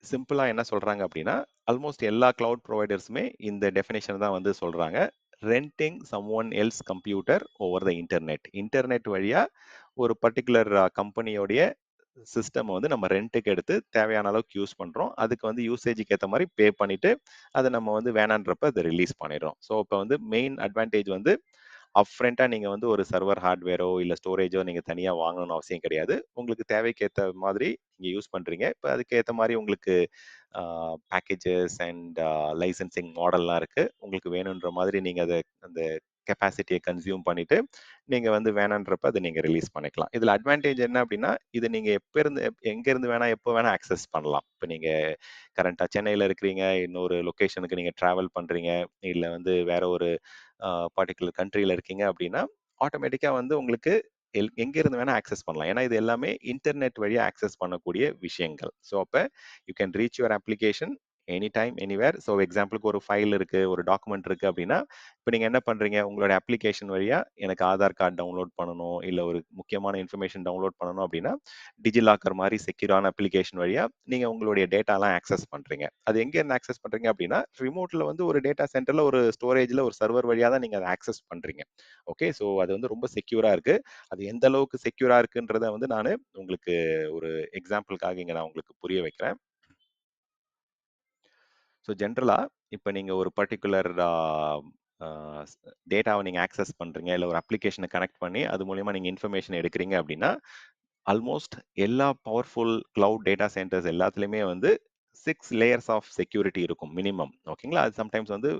A: சிம்பிளா என்ன சொல்றாங்க அப்படின்னா, ஆல்மோஸ்ட் எல்லா கிளவுட் ப்ரொவைடர்ஸுமே இந்த டெஃபினேஷன் தான் வந்து சொல்றாங்க. Renting someone else computer over the internet. Internet வழியா ஒரு பர்ட்டிகுலர் கம்பெனியோடைய சிஸ்டம் வந்து நம்ம ரெண்ட்டுக்கு எடுத்து தேவையான அளவுக்கு யூஸ் பண்றோம். அதுக்கு வந்து யூசேஜுக்கு ஏத்த மாரி பே பண்ணிட்டு, அத நம்ம வந்து வேணான்றப்ப அத ரிலீஸ் பண்ணிடுறோம். ஸோ, இப்ப வந்து மெயின் அட்வான்டேஜ் வந்து அப்ஃப்ரண்ட்டா நீங்க வந்து ஒரு சர்வர் ஹார்ட்வேரோ, இல்ல ஸ்டோரேஜோ நீங்க தனியா வாங்கணும்னு அவசியம் கிடையாது. உங்களுக்கு தேவைக்கு ஏத்த மாதிரி நீங்க யூஸ் பண்றீங்க. இப்ப அதுக்கு ஏத்த மாரி உங்களுக்கு பேக்கேஜஸ் அண்ட் லைசென்சிங் மாடல்லாம் இருக்கு. உங்களுக்கு வேணுன்ற மாதிரி நீங்க அத அந்த கெப்பாசிட்டிய கன்சியூம் பண்ணிட்டு, நீங்க வந்து வேணான்றப்ப அத நீங்க ரிலீஸ் பண்ணிக்கலாம். இதுல அட்வான்டேஜ் என்ன அப்டின்னா, இத நீங்க எங்க இருந்து வேணா, எப்போ வேணா ஆக்சஸ் பண்ணலாம். இப்ப நீங்க கரண்ட்டா சென்னையில இருக்கிறீங்க, இன்னொரு லொகேஷனுக்கு நீங்க டிராவல் பண்றீங்க, இல்ல வந்து வேற ஒரு பர்ட்டிகுலர் கண்ட்ரில இருக்கீங்க அப்டின்னா, ஆட்டோமேட்டிக்கா வந்து உங்களுக்கு எங்க இருந்து வேணா ஆக்சஸ் பண்ணலாம். ஏன்னா, இது எல்லாமே இன்டர்நெட் வழியா ஆக்சஸ் பண்ணக்கூடிய விஷயங்கள். ஸோ, அப்ப you can reach your application any time, anywhere. So, எக்ஸாம்பிளுக்கு ஒரு ஃபைல் இருக்கு, ஒரு டாக்குமெண்ட் இருக்கு அப்டின்னா, இப்ப நீங்க என்ன பண்றீங்க? உங்களோட அப்ளிகேஷன் வழியா எனக்கு ஆதார் கார்ட் டவுன்லோட் பண்ணணும், இல்ல ஒரு முக்கியமான இன்ஃபர்மேஷன் டவுன்லோட் பண்ணணும் அப்டின்னா, டிஜிலாக்கர் மாரி செக்யூரான அப்ளிகேஷன் வழியா நீங்க உங்களுடைய டேட்டாலாம் ஆக்சஸ் பண்றீங்க. அது எங்க இருந்து ஆக்சஸ் பண்றீங்க அப்டின்னா, ரிமோட்ல வந்து ஒரு டேட்டா சென்டர்ல ஒரு ஸ்டோரேஜ்ல ஒரு சர்வர் வழியா தான் நீங்க அத ஆக்சஸ் பண்றீங்க. ஓகே. ஸோ அது வந்து ரொம்ப செக்யூரா இருக்கு. அது எந்த அளவுக்கு செக்யூரா இருக்குன்றத வந்து நானு உங்களுக்கு ஒரு எக்ஸாம்பிள்க்காக இங்க நான் உங்களுக்கு புரிய வைக்கிறேன். ஸோ ஜென்ரலா இப்ப நீங்க ஒரு பர்ட்டிகுலர் ஆ டேட்டாவ நீங்க ஆக்சஸ் பண்றீங்க, இல்ல ஒரு அப்ளிகேஷன கனெக்ட் பண்ணி அது மூலியமா நீங்க இன்ஃபர்மேஷன் எடுக்கிறீங்க அப்டின்னா, ஆல்மோஸ்ட் எல்லா பவர்ஃபுல் கிளவுட் டேட்டா சென்டர்ஸ் எல்லாத்துலயுமே வந்து 6 லேயர்ஸ் ஆஃப் செக்யூரிட்டி இருக்கும் மினிமம். ஓகேங்களா? அது சம்டைம்ஸ் வந்து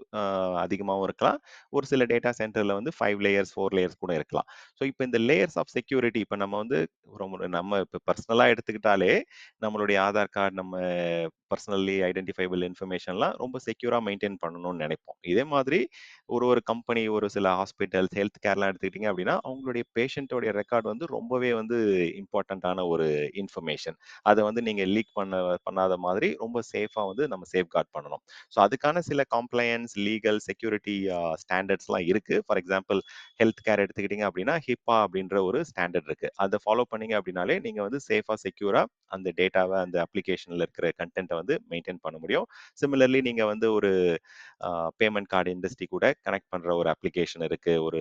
A: அதிகமாவும் இருக்கலாம். ஒரு சில டேட்டா சென்டர்ல வந்து 5 லேயர்ஸ், 4 லேயர்ஸ் கூட இருக்கலாம். ஸோ இப்ப இந்த லேயர்ஸ் ஆஃப் செக்யூரிட்டி இப்ப நம்ம வந்து நம்ம இப்ப பர்சனலா எடுத்துக்கிட்டாலே, நம்மளுடைய ஆதார் கார்டு, நம்ம பர்சனலி ஐடென்டிஃபைபிள் இன்ஃபர்மேஷன்லாம் ரொம்ப செக்யூரா மெயின்டெயின் பண்ணணும்னு நெனைப்போம். இதே மாதிரி ஒரு கம்பெனி, ஒரு சில ஹாஸ்பிட்டல்ஸ், ஹெல்த் கேர்லாம் எடுத்துக்கிட்டீங்க அப்படின்னா, அவங்களுடைய பேஷண்ட்டோடைய ரெக்கார்ட் வந்து ரொம்பவே வந்து இம்பார்ட்டன்ட்டான ஒரு இன்ஃபர்மேஷன். அத வந்து நீங்க லீக் பண்ணாத மாதிரி ரொம்ப சேஃபா வந்து நம்ம சேஃப்கார்ட் பண்ணணும். ஸோ அதுக்கான சில காம்ப்ளையன்ஸ், லீகல், செக்யூரிட்டி ஸ்டாண்டர்ட்ஸ்லாம் இருக்கு. ஃபார் எக்ஸாம்பிள் ஹெல்த் கேர் எடுத்துக்கிட்டீங்க அப்படின்னா, ஹிப்பா அப்படின்ற ஒரு ஸ்டாண்டர்ட் இருக்கு. அத ஃபாலோ பண்ணீங்க அப்படின்னாலே, நீங்க வந்து சேஃபா, செக்யூரா அந்த டேட்டாவ, அந்த அப்ளிகேஷன்ல இருக்கிற கன்டென்ட்ட வந்து மெயின்டெயின் பண்ண முடியும். சிமிலர்லி நீங்க வந்து ஒரு பேமெண்ட் கார்டு இண்டஸ்ட்ரி கூட கனெக்ட் பண்ற ஒரு அப்ளிகேஷன் இருக்கு. ஒரு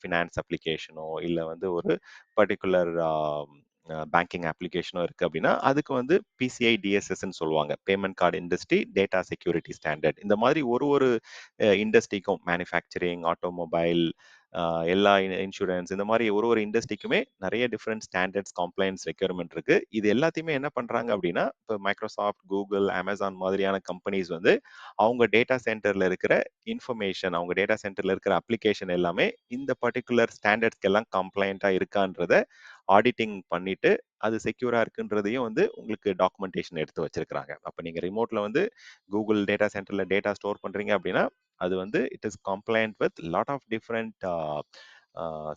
A: ஃபினான்ஸ் அப்ளிகேஷனோ, இல்ல வந்து ஒரு பர்ட்டிகுலர் பேங்கிங் அப்ளிகேஷனோ இருக்கு அப்படின்னா, அதுக்கு வந்து பிசிஐ டிஎஸ்எஸ்ன்னு சொல்லுவாங்க. Payment card industry data security standard. இந்த மாதிரி ஒரு இண்டஸ்ட்ரிக்கும் மேனுஃபேக்சரிங், ஆட்டோமொபைல், எல்லா இன்சூரன்ஸ் இந்த மாதிரி ஒரு இண்டஸ்ட்ரிக்குமே நிறைய டிஃப்ரெண்ட் ஸ்டாண்டர்ட்ஸ், கம்ப்ளைண்ட்ஸ், ரெக்யர்மெண்ட் இருக்கு. இது எல்லாத்தையுமே என்ன பண்றாங்க அப்படின்னா, இப்போ மைக்ரோசாஃப்ட், கூகுள், அமேசான் மாதிரியான கம்பெனிஸ் வந்து அவங்க டேட்டா சென்டர்ல இருக்கிற இன்ஃபர்மேஷன், அவங்க டேட்டா சென்டர்ல இருக்கிற அப்ளிகேஷன் எல்லாமே இந்த பர்ட்டிகுலர் ஸ்டாண்டர்ட்ஸ்க்கு எல்லாம் கம்ப்ளைண்டா இருக்கான்றத ஆடிட்டிங் பண்ணிட்டு அது செக்யூரா இருக்குன்றதையும் வந்து உங்களுக்கு டாக்குமெண்டேஷன் எடுத்து வச்சிருக்காங்க. அப்ப நீங்க ரிமோட்ல வந்து கூகுள் டேட்டா சென்டர்ல டேட்டா ஸ்டோர் பண்றீங்க அப்படின்னா, அது வந்து it is compliant with lot of different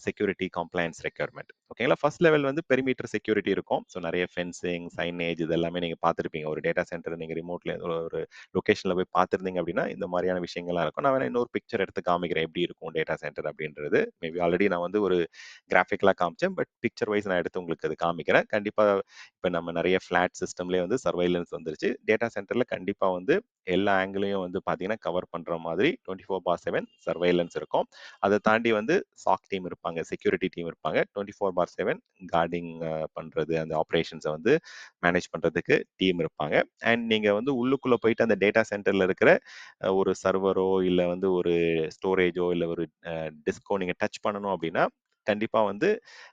A: security compliance requirement. ஓகேங்களா? ஃபர்ஸ்ட் லெவல் வந்து பெரிமீட்டர் செக்யூரிட்டி இருக்கும். ஸோ நிறைய ஃபென்சிங், சைனேஜ் இது எல்லாமே நீங்க பார்த்துருப்பீங்க. ஒரு டேட்டா சென்டர் நீங்க ரிமோட்ல ஒரு லொகேஷன்ல போய் பார்த்துருந்தீங்க அப்படின்னா இந்த மாதிரியான விஷயங்கள்லாம் இருக்கும். நான் வேணா இன்னொரு பிக்சர் எடுத்து காமிக்கிறேன் எப்படி இருக்கும் டேட்டா சென்டர் அப்படின்றது. மேபி ஆல்ரெடி நான் வந்து ஒரு கிராஃபிக்கலா காமிச்சேன். பட் பிக்சர் வைஸ் நான் எடுத்து உங்களுக்கு அது காமிக்கிறேன். கண்டிப்பா இப்ப நம்ம நிறைய ஃபிளாட் சிஸ்டம்லயே வந்து சர்வைலன்ஸ் வந்துருச்சு. டேட்டா சென்டர்ல கண்டிப்பா வந்து எல்லா ஆங்கிளையும் வந்து பார்த்தீங்கன்னா கவர் பண்ற மாதிரி 24/7 சர்வைலன்ஸ் இருக்கும். அதை தாண்டி வந்து சாக் டீம் இருப்பாங்க, செக்யூரிட்டி டீம் இருப்பாங்க. 24/7 கார்டிங் பண்றது, அந்த ஆப்ரேஷன்ஸை வந்து மேனேஜ் பண்றதுக்கு டீம் இருப்பாங்க. அண்ட் நீங்க வந்து உள்ளுக்குள்ள போயிட்டு அந்த டேட்டா சென்டர்ல இருக்கிற ஒரு சர்வரோ இல்ல வந்து ஒரு ஸ்டோரேஜோ இல்ல ஒரு டிஸ்கோ நீங்க டச் பண்ணணும் அப்படின்னா கண்டிப்பா வந்து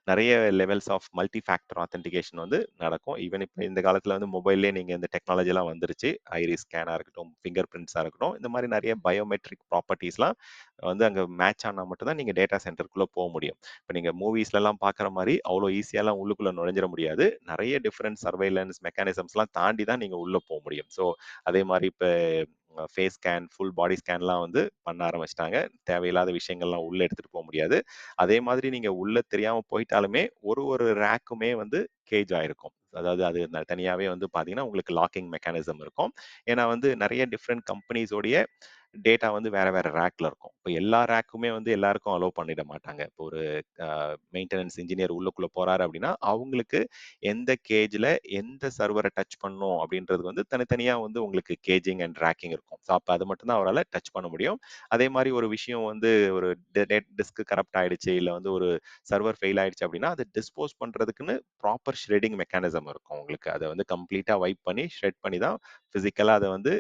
A: நிறைய levels of multi factor authentication வந்து நடக்கும். ஈவன் இப்போ இந்த காலத்துல வந்து மொபைல்லே நீங்க இந்த டெக்னாலஜி எல்லாம் வந்துருச்சு. ஐரிஸ் ஸ்கேனா இருக்கட்டும், ஃபிங்கர் பிரிண்ட்ஸா இருக்கட்டும், இந்த மாதிரி நிறைய பயோமெட்ரிக் ப்ராப்பர்ட்டிஸ்லாம் வந்து அங்க மேட்ச் ஆனா மட்டும் தான் நீங்க டேட்டா சென்டருக்குள்ள போக முடியும். இப்போ நீங்க மூவிஸ்ல எல்லாம் பாக்குற மாதிரி அவ்வளோ ஈஸியாலாம் உள்ளுக்குள்ள நுழைஞ்சிட முடியாது. நிறைய டிஃப்ரெண்ட் சர்வைலன்ஸ் மெக்கானிசம்ஸ்லாம் தாண்டி தான் நீங்க உள்ள போக முடியும். ஸோ அதே மாதிரி இப்போ ஃபேஸ் ஸ்கேன், ஃபுல் பாடி ஸ்கேன்லாம் வந்து பண்ண ஆரம்பிச்சிட்டாங்க. தேவையில்லாத விஷயங்கள்லாம் உள்ள எடுத்துட்டு போக முடியாது. அதே மாதிரி நீங்க உள்ள தெரியாம போயிட்டாலுமே ஒரு ரேக்குமே வந்து கேஜ் ஆயிருக்கும். அதாவது அது தனியாவே வந்து பாத்தீங்கன்னா உங்களுக்கு லாக்கிங் மெக்கானிசம் இருக்கும். ஏன்னா வந்து நிறைய டிஃப்ரெண்ட் கம்பெனிஸோடைய டேட்டா வந்து வேற வேற ரேக்ல இருக்கும். இப்போ எல்லா ரேக்குமே வந்து எல்லாருக்கும் அலோவ் பண்ணிட மாட்டாங்க. இப்போ ஒரு மெயின்டெனன்ஸ் இன்ஜினியர் உள்ளுக்குள்ள போறாரு அப்படின்னா அவங்களுக்கு எந்த கேஜ்ல எந்த சர்வரை டச் பண்ணும் அப்படின்றது வந்து தனித்தனியா வந்து உங்களுக்கு கேஜிங் அண்ட் ரேக்கிங் இருக்கும். ஸோ அப்போ அது மட்டும் தான் அவரால் டச் பண்ண முடியும். அதே மாதிரி ஒரு விஷயம் வந்து ஒரு டிஸ்க் கரப்ட் ஆயிடுச்சு இல்லை வந்து ஒரு சர்வர் ஃபெயில் ஆயிடுச்சு அப்படின்னா அதை டிஸ்போஸ் பண்றதுக்குன்னு ப்ராப்பர் ஷ்ரெடிங் மெக்கானிசம் இருக்கும் உங்களுக்கு. அதை வந்து கம்ப்ளீட்டா வைப் பண்ணி ஷ்ரெட் பண்ணி தான் பிசிக்கலா அதை வந்து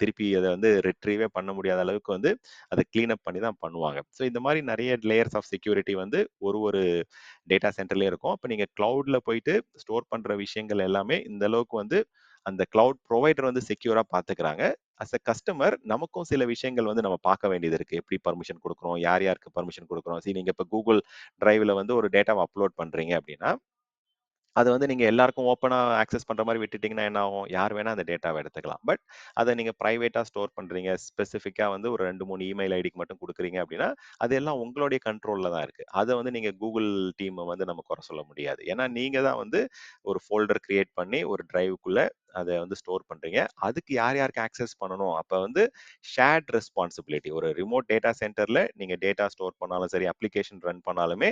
A: திருப்பி அதை வந்து ரிட்ரீவே பண்ண முடியாத அளவுக்கு வந்து அதை கிளீன் அப் பண்ணி தான் பண்ணுவாங்க. ஸோ இந்த மாதிரி நிறைய லேயர்ஸ் ஆஃப் செக்யூரிட்டி வந்து ஒரு டேட்டா சென்டர்லயே இருக்கும். அப்போ நீங்க கிளவுட்ல போயிட்டு ஸ்டோர் பண்ற விஷயங்கள் எல்லாமே இந்த அளவுக்கு வந்து அந்த கிளவுட் ப்ரொவைடர் வந்து செக்யூரா பாத்துக்கிறாங்க. அஸ் அ கஸ்டமர் நமக்கும் சில விஷயங்கள் வந்து நம்ம பார்க்க வேண்டியது இருக்கு. எப்படி பர்மிஷன் கொடுக்குறோம், யார் யாருக்கு பர்மிஷன் கொடுக்குறோம். சரி, நீங்க இப்போ கூகுள் டிரைவ்ல வந்து ஒரு டேட்டாவை அப்லோட் பண்றீங்க அப்படின்னா அது வந்து நீங்க எல்லாருக்கும் ஓப்பனா ஆக்சஸ் பண்ற மாரி விட்டுட்டீங்கன்னா என்ன ஆகும்? யார் வேணா அந்த டேட்டாவ எடுத்துக்கலாம். பட் அத நீங்க பிரைவேட்டா ஸ்டோர் பண்றீங்க. ஸ்பெசிஃபிக்கா வந்து ஒரு 2, 3 இமெயில் ஐடிக்கு மட்டும் குடுக்குறீங்க அப்படின்னா, அது எல்லாம் உங்களுடைய கண்ட்ரோல்ல தான் இருக்கு. அத வந்து நீங்க Google டீம்ம வந்து நம்ம குறை சொல்ல முடியாது. ஏன்னா, நீங்க தான் வந்து ஒரு ஃபோல்டர் கிரியேட் பண்ணி ஒரு டிரைவ்க்குள்ள அத வந்து ஸ்டோர் பண்றீங்க. அதுக்கு யார் யாருக்கு ஆக்சஸ் பண்ணணும்? அப்ப வந்து ஷேர்ட் ரெஸ்பான்சிபிலிட்டி. ஒரு ரிமோட் டேட்டா சென்டர்ல நீங்க டேட்டா ஸ்டோர் பண்ணாலும் சரி, அப்ளிகேஷன் ரன் பண்ணாலுமே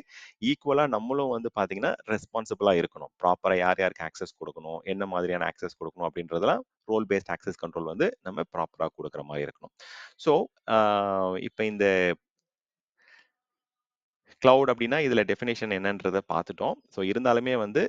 A: ஈக்குவலா நம்மளும் வந்து பாத்தீங்கன்னா ரெஸ்பான்சிபிளா இருக்கணும். ப்ராப்பரா யார் யாருக்கு ஆக்சஸ் கொடுக்கணும், என்ன மாதிரியான ஆக்சஸ் கொடுக்கணும் அப்படின்றதெல்லாம் ரோல் பேஸ்ட் ஆக்சஸ் கண்ட்ரோல் வந்து நம்ம ப்ராப்பரா கொடுக்குற மாதிரி இருக்கணும். ஸோ இப்போ இந்த கிளவுட் அப்படின்னா இதுல டெஃபினேஷன் என்னன்றத பார்த்துட்டோம். ஸோ இருந்தாலுமே வந்து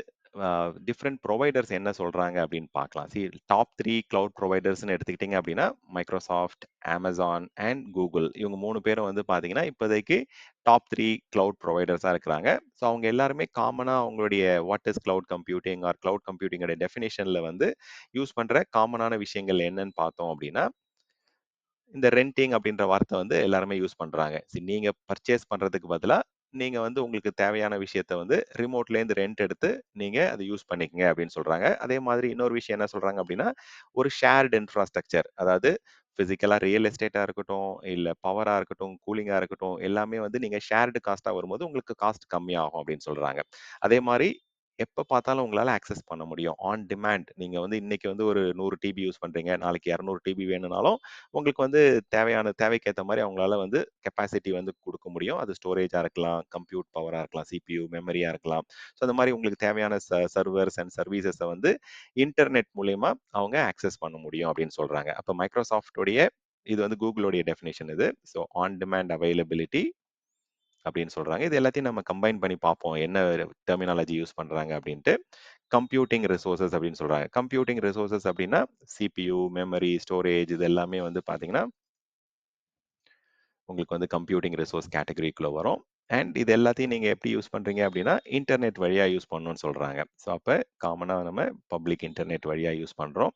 A: டிஃப்ரெண்ட் ப்ரொவைடர்ஸ் என்ன சொல்றாங்க அப்படின்னு பார்க்கலாம். டாப் 3 கிளவுட் ப்ரொவைடர்ஸ்னு எடுத்துக்கிட்டீங்க அப்படின்னா மைக்ரோசாஃப்ட், அமேசான் அண்ட் கூகுள் இவங்க 3 பேரும் வந்து பார்த்தீங்கன்னா இப்போதைக்கு டாப் 3 கிளவுட் ப்ரொவைடர்ஸாக இருக்கிறாங்க. ஸோ அவங்க எல்லாருமே காமனாக அவங்களுடைய what is cloud computing or cloud கம்ப்யூட்டிங்கோட டெஃபினேஷனில் வந்து யூஸ் பண்ணுற காமனான விஷயங்கள் என்னன்னு பார்த்தோம் அப்படின்னா இந்த ரென்டிங் அப்படின்ற வார்த்தை வந்து எல்லாருமே யூஸ் பண்றாங்க. நீங்க பர்ச்சேஸ் பண்றதுக்கு பதிலா, நீங்க வந்து உங்களுக்கு தேவையான விஷயத்த வந்து ரிமோட்லேருந்து ரெண்ட் எடுத்து நீங்க அத யூஸ் பண்ணிக்கங்க அப்படின்னு சொல்றாங்க. அதே மாதிரி இன்னொரு விஷயம் என்ன சொல்றாங்க அப்படின்னா, ஒரு ஷேர்ட் இன்ஃப்ராஸ்ட்ரக்சர். அதாவது பிசிக்கலா ரியல் எஸ்டேட்டா இருக்கட்டும், இல்ல பவரா இருக்கட்டும், கூலிங்கா இருக்கட்டும், எல்லாமே வந்து நீங்க ஷேர்டு காஸ்ட்டா வரும்போது உங்களுக்கு காஸ்ட் கம்மியாகும் அப்படின்னு சொல்றாங்க. அதே மாரி எப்ப பார்த்தாலும் உங்களால ஆக்சஸ் பண்ண முடியும். On demand. நீங்க வந்து இன்னைக்கு வந்து ஒரு 100 டிபி யூஸ் பண்றீங்க. நாளைக்கு 200 டிபி வேணும்னாலும் உங்களுக்கு வந்து தேவைக்கு ஏத்த மாரி அவங்களால வந்து கெப்பாசிட்டி வந்து குடுக்க முடியும். அது ஸ்டோரேஜா இருக்கலாம், கம்ப்யூட் பவரா இருக்கலாம், சிபியூ, மெமரியா இருக்கலாம். ஸோ அந்த மாரி உங்களுக்கு தேவையான சர்வர்ஸ் அண்ட் சர்வீசஸ வந்து இன்டர்நெட் மூலியமா அவங்க ஆக்சஸ் பண்ண முடியும் அப்படின்னு சொல்றாங்க. அப்ப மைக்ரோசாஃப்ட்டோடைய இது வந்து கூகுளோடைய டெஃபினிஷன் இது. ஸோ ஆன் டிமாண்ட் அவைலபிலிட்டி அப்படின்னு சொல்றாங்க. இது எல்லாத்தையும் நம்ம கம்பைன் பண்ணி பார்ப்போம். என்ன டெர்மினாலஜி யூஸ் பண்றாங்க அப்படின்ட்டு. கம்ப்யூட்டிங் ரிசோர்ஸஸ் அப்படின்னு சொல்றாங்க. கம்ப்யூட்டிங் ரிசோர்ஸஸ் அப்படின்னா சிபியூ, மெமரி, ஸ்டோரேஜ் இது எல்லாமே வந்து பார்த்தீங்கன்னா உங்களுக்கு வந்து கம்ப்யூட்டிங் ரிசோர்ஸ் கேட்டகரிக்குள்ள வரும். அண்ட் இது எல்லாத்தையும் நீங்க எப்படி யூஸ் பண்றீங்க அப்படின்னா, இன்டர்நெட் வழியா யூஸ் பண்ணணும்னு சொல்றாங்க. ஸோ அப்ப காமனா நம்ம பப்ளிக் இன்டர்நெட் வழியா யூஸ் பண்றோம்.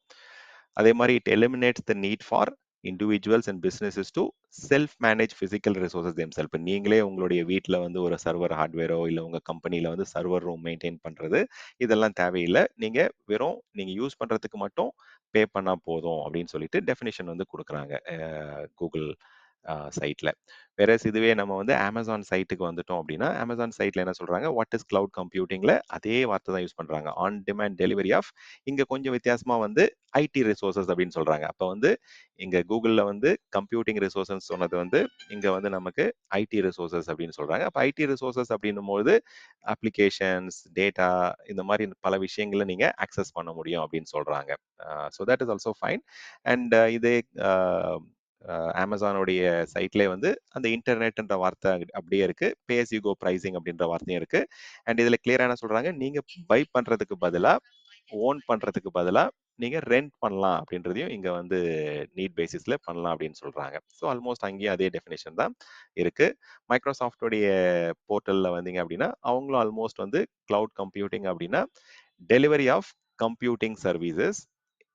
A: அதே மாரி it eliminates the need for individuals and businesses to self manage physical resources themself. இப்ப நீங்களே உங்களுடைய வீட்ல வந்து ஒரு சர்வர் ஹார்ட்வேரோ இல்ல உங்க கம்பெனில வந்து சர்வர் ரூம் மெயின்டெயின் பண்றது இதெல்லாம் தேவையில்ல. நீங்க வெறும் நீங்க யூஸ் பண்றதுக்கு மட்டும் பே பண்ணா போதும் அப்படின்னு சொல்லிட்டு டெஃபினிஷன் வந்து குடுக்குறாங்க கூகுள் சைட்ல. வேறஸ் இதுவே நம்ம வந்து Amazon சைட்டுக்கு வந்துட்டோம் அப்படின்னா, Amazon சைட்ல என்ன சொல்றாங்க, வாட் இஸ் கிளவுட் கம்ப்யூட்டிங்ல அதே வார்த்தை தான் யூஸ் பண்றாங்க. ஆன் டிமாண்ட் டெலிவரி ஆஃப் இங்க கொஞ்சம் வித்தியாசமா வந்து ஐடி ரிசோர்ஸஸ் அப்படின்னு சொல்றாங்க. அப்ப வந்து இங்க Googleல வந்து கம்ப்யூட்டிங் ரிசோர்ஸ்ன்னு சொன்னது வந்து, இங்க வந்து நமக்கு ஐடி ரிசோர்ஸஸ் அப்படின்னு சொல்றாங்க. அப்ப ஐடி ரிசோர்ஸஸ் அப்படின்னும்போது அப்ளிகேஷன்ஸ், டேட்டா இந்த மாரி பல விஷயங்கள நீங்க ஆக்சஸ் பண்ண முடியும் அப்படின்னு சொல்றாங்க. So that is also fine. And இதே அ Amazonனுடைய சைட்லயே வந்து அந்த இன்டர்நெட்ன்ற வார்த்தை அப்படியே இருக்கு. பே அஸ் யூ கோ பிரைசிங் அப்படின்ற வார்த்தையும் இருக்கு. அண்ட் இதுல கிளியரா என்ன சொல்றாங்க, நீங்க பை பண்றதுக்கு பதிலா, ஓன் பண்றதுக்கு பதிலா நீங்க ரென்ட் பண்ணலாம் அப்படின்றதையும் இங்க வந்து நீட் பேசிஸ்ல பண்ணலாம் அப்படின்னு சொல்றாங்க. ஸோ ஆல்மோஸ்ட் அங்கேயும் அதே டெஃபினிஷன் தான் இருக்கு. மைக்ரோசாஃப்ட்டோடைய போர்ட்டல்ல வந்தீங்க அப்படின்னா, அவங்களும் ஆல்மோஸ்ட் வந்து கிளவுட் கம்ப்யூட்டிங் அப்படின்னா, delivery of computing services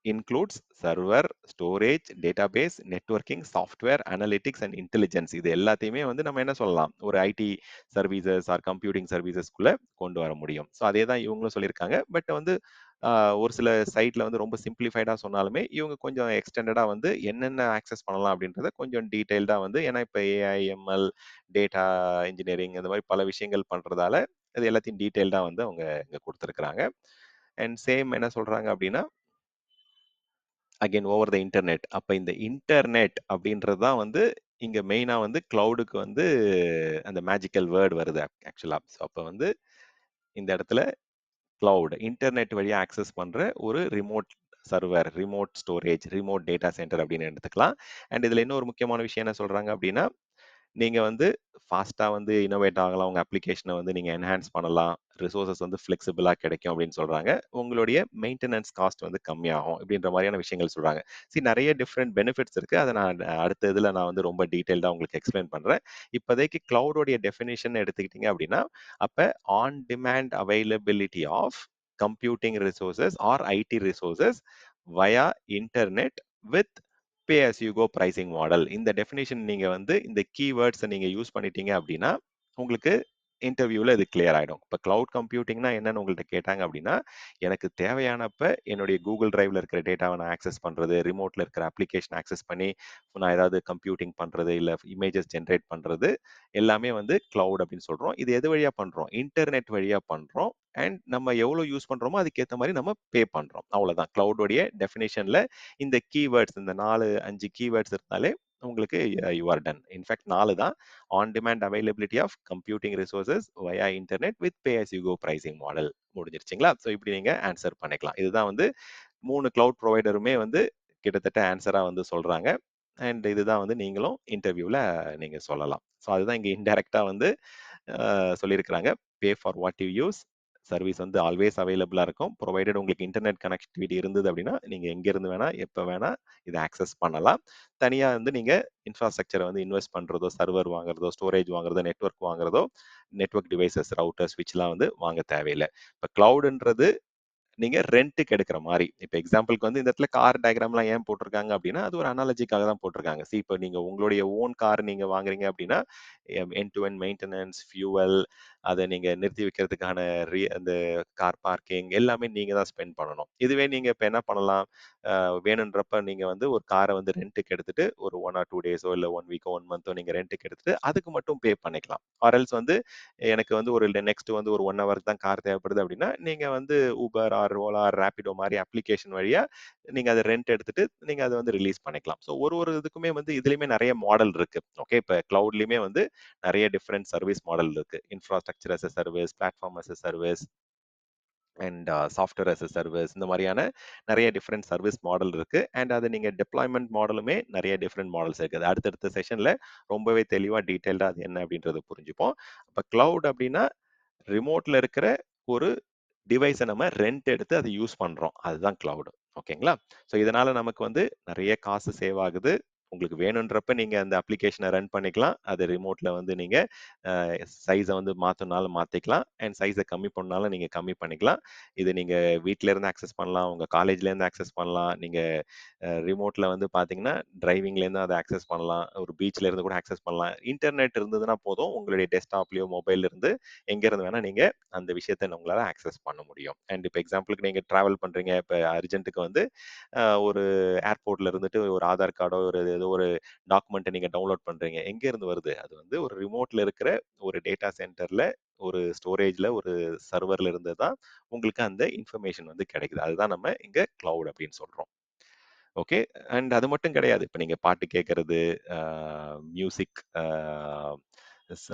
A: includes server, storage, database, networking, software, analytics and intelligence இது எல்லாத்தையுமே வந்து நம்ம என்ன சொல்லலாம், ஒரு ஐடி சர்வீசஸ் ஆர் கம்ப்யூட்டிங் சர்வீசஸ்க்குள்ள கொண்டு வர முடியும். ஸோ அதே தான் இவங்களும் சொல்லியிருக்காங்க. பட் வந்து ஒரு சில சைட்ல வந்து ரொம்ப சிம்பிளிஃபைடா சொன்னாலுமே, இவங்க கொஞ்சம் எக்ஸ்டெண்டடா வந்து என்னென்ன ஆக்சஸ் பண்ணலாம் அப்படின்றத கொஞ்சம் டீடைல்டா வந்து ஏன்னா இப்ப ஏஐ, எம்எல், டேட்டா இன்ஜினியரிங் இந்த மாதிரி பல விஷயங்கள் பண்றதால, இது எல்லாத்தையும் டீடைல்டா வந்து அவங்க இங்க குடுத்திருக்கிறாங்க. அண்ட் சேம் என்ன சொல்றாங்க அப்படின்னா, அகைன் ஓவர் த இன்டர்நெட். அப்ப இந்த இன்டர்நெட் அப்படின்றது தான் வந்து இங்க மெயினா வந்து கிளவுடுக்கு வந்து அந்த மேஜிக்கல் வேர்ட் வருது ஆக்சுவலா. ஸோ அப்ப வந்து இந்த இடத்துல கிளவுட் இன்டர்நெட் வழியா ஆக்சஸ் பண்ற ஒரு remote server, remote storage, remote data centre அப்படின்னு எடுத்துக்கலாம். அண்ட் இதுல இன்னொரு முக்கியமான விஷயம் என்ன சொல்றாங்க அப்படின்னா, நீங்க வந்து ஃபாஸ்ட்டா வந்து இன்னோவேட் ஆகலாம். உங்க அப்ளிகேஷன வந்து நீங்க என்ஹான்ஸ் பண்ணலாம். ரிசோர்ஸஸ் வந்து ஃப்ளெக்சிபிளா கிடைக்கும் அப்படின்னு சொல்றாங்க. உங்களுடைய மெயின்டனன்ஸ் காஸ்ட் வந்து கம்மியாகும். இப்படின்ற மாரியான விஷயங்கள் சொல்றாங்க. நெறைய டிஃபரெண்ட் பெனிஃபிட்ஸ் இருக்கு. அத நான் அடுத்த இதுல நான் வந்து ரொம்ப டீடைல்டா உங்களுக்கு எக்ஸ்பிளைன் பண்றேன். இப்போதைக்கு கிளவுடோடைய டெஃபினிஷன் எடுத்துக்கிட்டீங்க அப்படின்னா, அப்ப on demand availability of computing resources or IT resources via internet with pay as you go pricing model. இந்த டெஃபினிஷன் நீங்க வந்து இந்த கீவேர்ட்ஸ நீங்க யூஸ் பண்ணிட்டீங்க அப்படின்னா, உங்களுக்கு இன்டர்வியூல இது கிளியர் ஆயிடும். இப்ப கிளவுட் கம்ப்யூட்டிங்னா என்னன்னு உங்கள்ட்ட கேட்டாங்க அப்படின்னா, எனக்கு தேவையானப்ப என்னுடைய Google டிரைவ்ல இருக்கிற டேட்டாவ நான் ஆக்சஸ் பண்றது, ரிமோட்ல இருக்கிற அப்ளிகேஷன் ஆக்சஸ் பண்ணி நான் ஏதாவது கம்ப்யூட்டிங் பண்றது, இல்ல இமேஜஸ் ஜெனரேட் பண்றது எல்லாமே வந்து கிளவுட் அப்படின்னு சொல்றோம். இது எது வழியா பண்றோம்? இன்டர்நெட் வழியா பண்றோம். அண்ட் நம்ம எவ்வளவு யூஸ் பண்றோமோ அதுக்கேத்த மாரி நம்ம பே பண்றோம். அவ்வளவுதான். கிளவுடோடைய டெஃபினிஷன்ல இந்த கீவேர்ட்ஸ் இந்த 4, 5 கீவேர்ட்ஸ் இருந்தாலே உங்களுக்கு யூ ஆர் டன். இன்ஃபேக்ட் 4 தான். On demand availability of computing resources via internet with pay as you go pricing model முடிஞ்சிருச்சுங்களா? ஸோ இப்படி நீங்க ஆன்சர் பண்ணிக்கலாம். இதுதான் வந்து 3 கிளவுட் ப்ரொவைடருமே வந்து கிட்டத்தட்ட ஆன்சரா வந்து சொல்றாங்க. அண்ட் இதுதான் வந்து நீங்களும் இன்டர்வியூல நீங்க சொல்லலாம். ஸோ அதுதான் இங்க இன்டைரக்ட்டா வந்து சொல்லியிருக்கிறாங்க. Pay for what you use. Service வந்து ஆல்வேஸ் அவைலபிளா இருக்கும். ப்ரொவைடட் உங்களுக்கு இன்டர்நெட் கனெக்டிவிட்டி இருந்தது அப்படின்னா, நீங்க எங்க இருந்து வேணா, எப்ப வேணா இத ஆக்சஸ் பண்ணலாம். தனியா வந்து நீங்க இன்ஃப்ராஸ்ட்ரக்சர வந்து இன்வெஸ்ட் பண்றதோ, சர்வர் வாங்குறதோ, ஸ்டோரேஜ் வாங்குறதோ, நெட்வொர்க் வாங்குறதோ, நெட்வொர்க் டிவைசஸ், ரவுட்டர், ஸ்விட்ச்லாம் வந்து வாங்க தேவையில்ல. இப்ப கிளவுட்ன்றது நீங்க ரென்ட்க்கு எடுக்கிற மாரி. இப்ப எக்ஸாம்பிள்க்கு வந்து இந்த இடத்துல கார் டயகிராம்லாம் ஏன் போட்டிருக்காங்க அப்டின்னா, அது ஒரு அனாலஜிக்காக தான் போட்டிருக்காங்க. இப்ப நீங்க உங்களுடைய ஓன் கார் நீங்க வாங்குறீங்க அப்டின்னா, end to end maintenance, fuel அத நீங்க நிறுத்தி வைக்கிறதுக்கான அந்த கார் பார்க்கிங் எல்லாமே நீங்க தான் ஸ்பெண்ட் பண்ணணும். இதுவே நீங்க இப்ப என்ன பண்ணலாம், வேணுன்றப்ப நீங்க வந்து ஒரு கார வந்து ரென்ட்க்கு எடுத்துட்டு ஒரு 1 ஆர் 2 டேஸோ இல்ல 1 வீக்கோ, 1 மந்தோ நீங்க ரென்ட்க்கு எடுத்துட்டு அதுக்கு மட்டும் பே பண்ணிக்கலாம். ஆர் எல்ஸ் வந்து எனக்கு வந்து ஒரு நெக்ஸ்ட் வந்து ஒரு 1 ஹவருக்கு தான் கார் தேவைப்படுது அப்டின்னா, நீங்க வந்து Uber or Ola or Rapido மாரி அப்ளிகேஷன் வழியா நீங்க அத ரென்ட் எடுத்துட்டு நீங்க அத வந்து ரிலீஸ் பண்ணிக்கலாம். ஒரு இதுக்குமே வந்து இதுலயுமே நெறைய மாடல் இருக்கு. ஓகே. இப்ப கிளவுட்லயுமே வந்து நெறைய டிஃபரெண்ட் சர்வீஸ் மாடல் இருக்கு. Infrastructure as a service, platform as a service and software as a service இந்த மாதிரியான நிறைய டிஃப்ரெண்ட் சர்வீஸ் மாடல் இருக்கு. அண்ட் அது நீங்க டெப்ளாய்மெண்ட் மாடலுமே நிறைய டிஃப்ரெண்ட் மாடல்ஸ் இருக்குது. அடுத்தடுத்த செஷன்ல ரொம்பவே தெளிவா டீட்டெயில்டா அது என்ன அப்படின்றத புரிஞ்சுப்போம். அப்ப கிளவுட் அப்படின்னா ரிமோட்ல இருக்கிற ஒரு டிவைஸை நம்ம ரெண்ட் எடுத்து அதை யூஸ் பண்றோம். அதுதான் கிளவுட். ஓகேங்களா? ஸோ இதனால நமக்கு வந்து நிறைய காசு சேவ் ஆகுது. உங்களுக்கு வேணுன்றப்ப நீங்க அந்த அப்ளிகேஷனை ரன் பண்ணிக்கலாம். அது ரிமோட்ல வந்து நீங்க சைஸை வந்து மாத்தணும்னாலும் மாத்திக்கலாம். அண்ட் சைஸை கம்மி பண்ணாலும் நீங்க கம்மி பண்ணிக்கலாம். இது நீங்க வீட்ல இருந்து ஆக்சஸ் பண்ணலாம். உங்க காலேஜ்ல இருந்து ஆக்சஸ் பண்ணலாம். நீங்க ரிமோட்ல வந்து பாத்தீங்கன்னா டிரைவிங்ல இருந்து அதை ஆக்சஸ் பண்ணலாம். ஒரு பீச்ல இருந்து கூட ஆக்சஸ் பண்ணலாம். இன்டர்நெட் இருந்ததுன்னா போதும். உங்களுடைய டெஸ்க்டாப்லயோ மொபைல்ல இருந்து எங்க இருந்து வேணா நீங்க அந்த விஷயத்தை உங்களால ஆக்சஸ் பண்ண முடியும். அண்ட் இப்போ எக்ஸாம்பிளுக்கு நீங்க டிராவல் பண்றீங்க. இப்போ அர்ஜென்ட்டுக்கு வந்து ஒரு ஏர்போர்ட்ல இருந்துட்டு ஒரு ஆதார் கார்டோ ஒரு ஏதோ ஒரு டாக்குமெண்ட்டை நீங்க டவுன்லோட் பண்றீங்க. எங்க இருந்து வருது? அது வந்து ஒரு ரிமோட்ல இருக்கிற ஒரு டேட்டா சென்டர்ல, ஒரு ஸ்டோரேஜ்ல, ஒரு சர்வர்ல இருந்து தான் உங்களுக்கு அந்த இன்ஃபர்மேஷன் வந்து கிடைக்குது. அதுதான் நம்ம இங்க கிளவுட் அப்படின்னு சொல்றோம். ஓகே. அண்ட் அது மட்டும் கிடையாது. இப்ப நீங்க பாட்டு கேட்கறது, மியூசிக், ச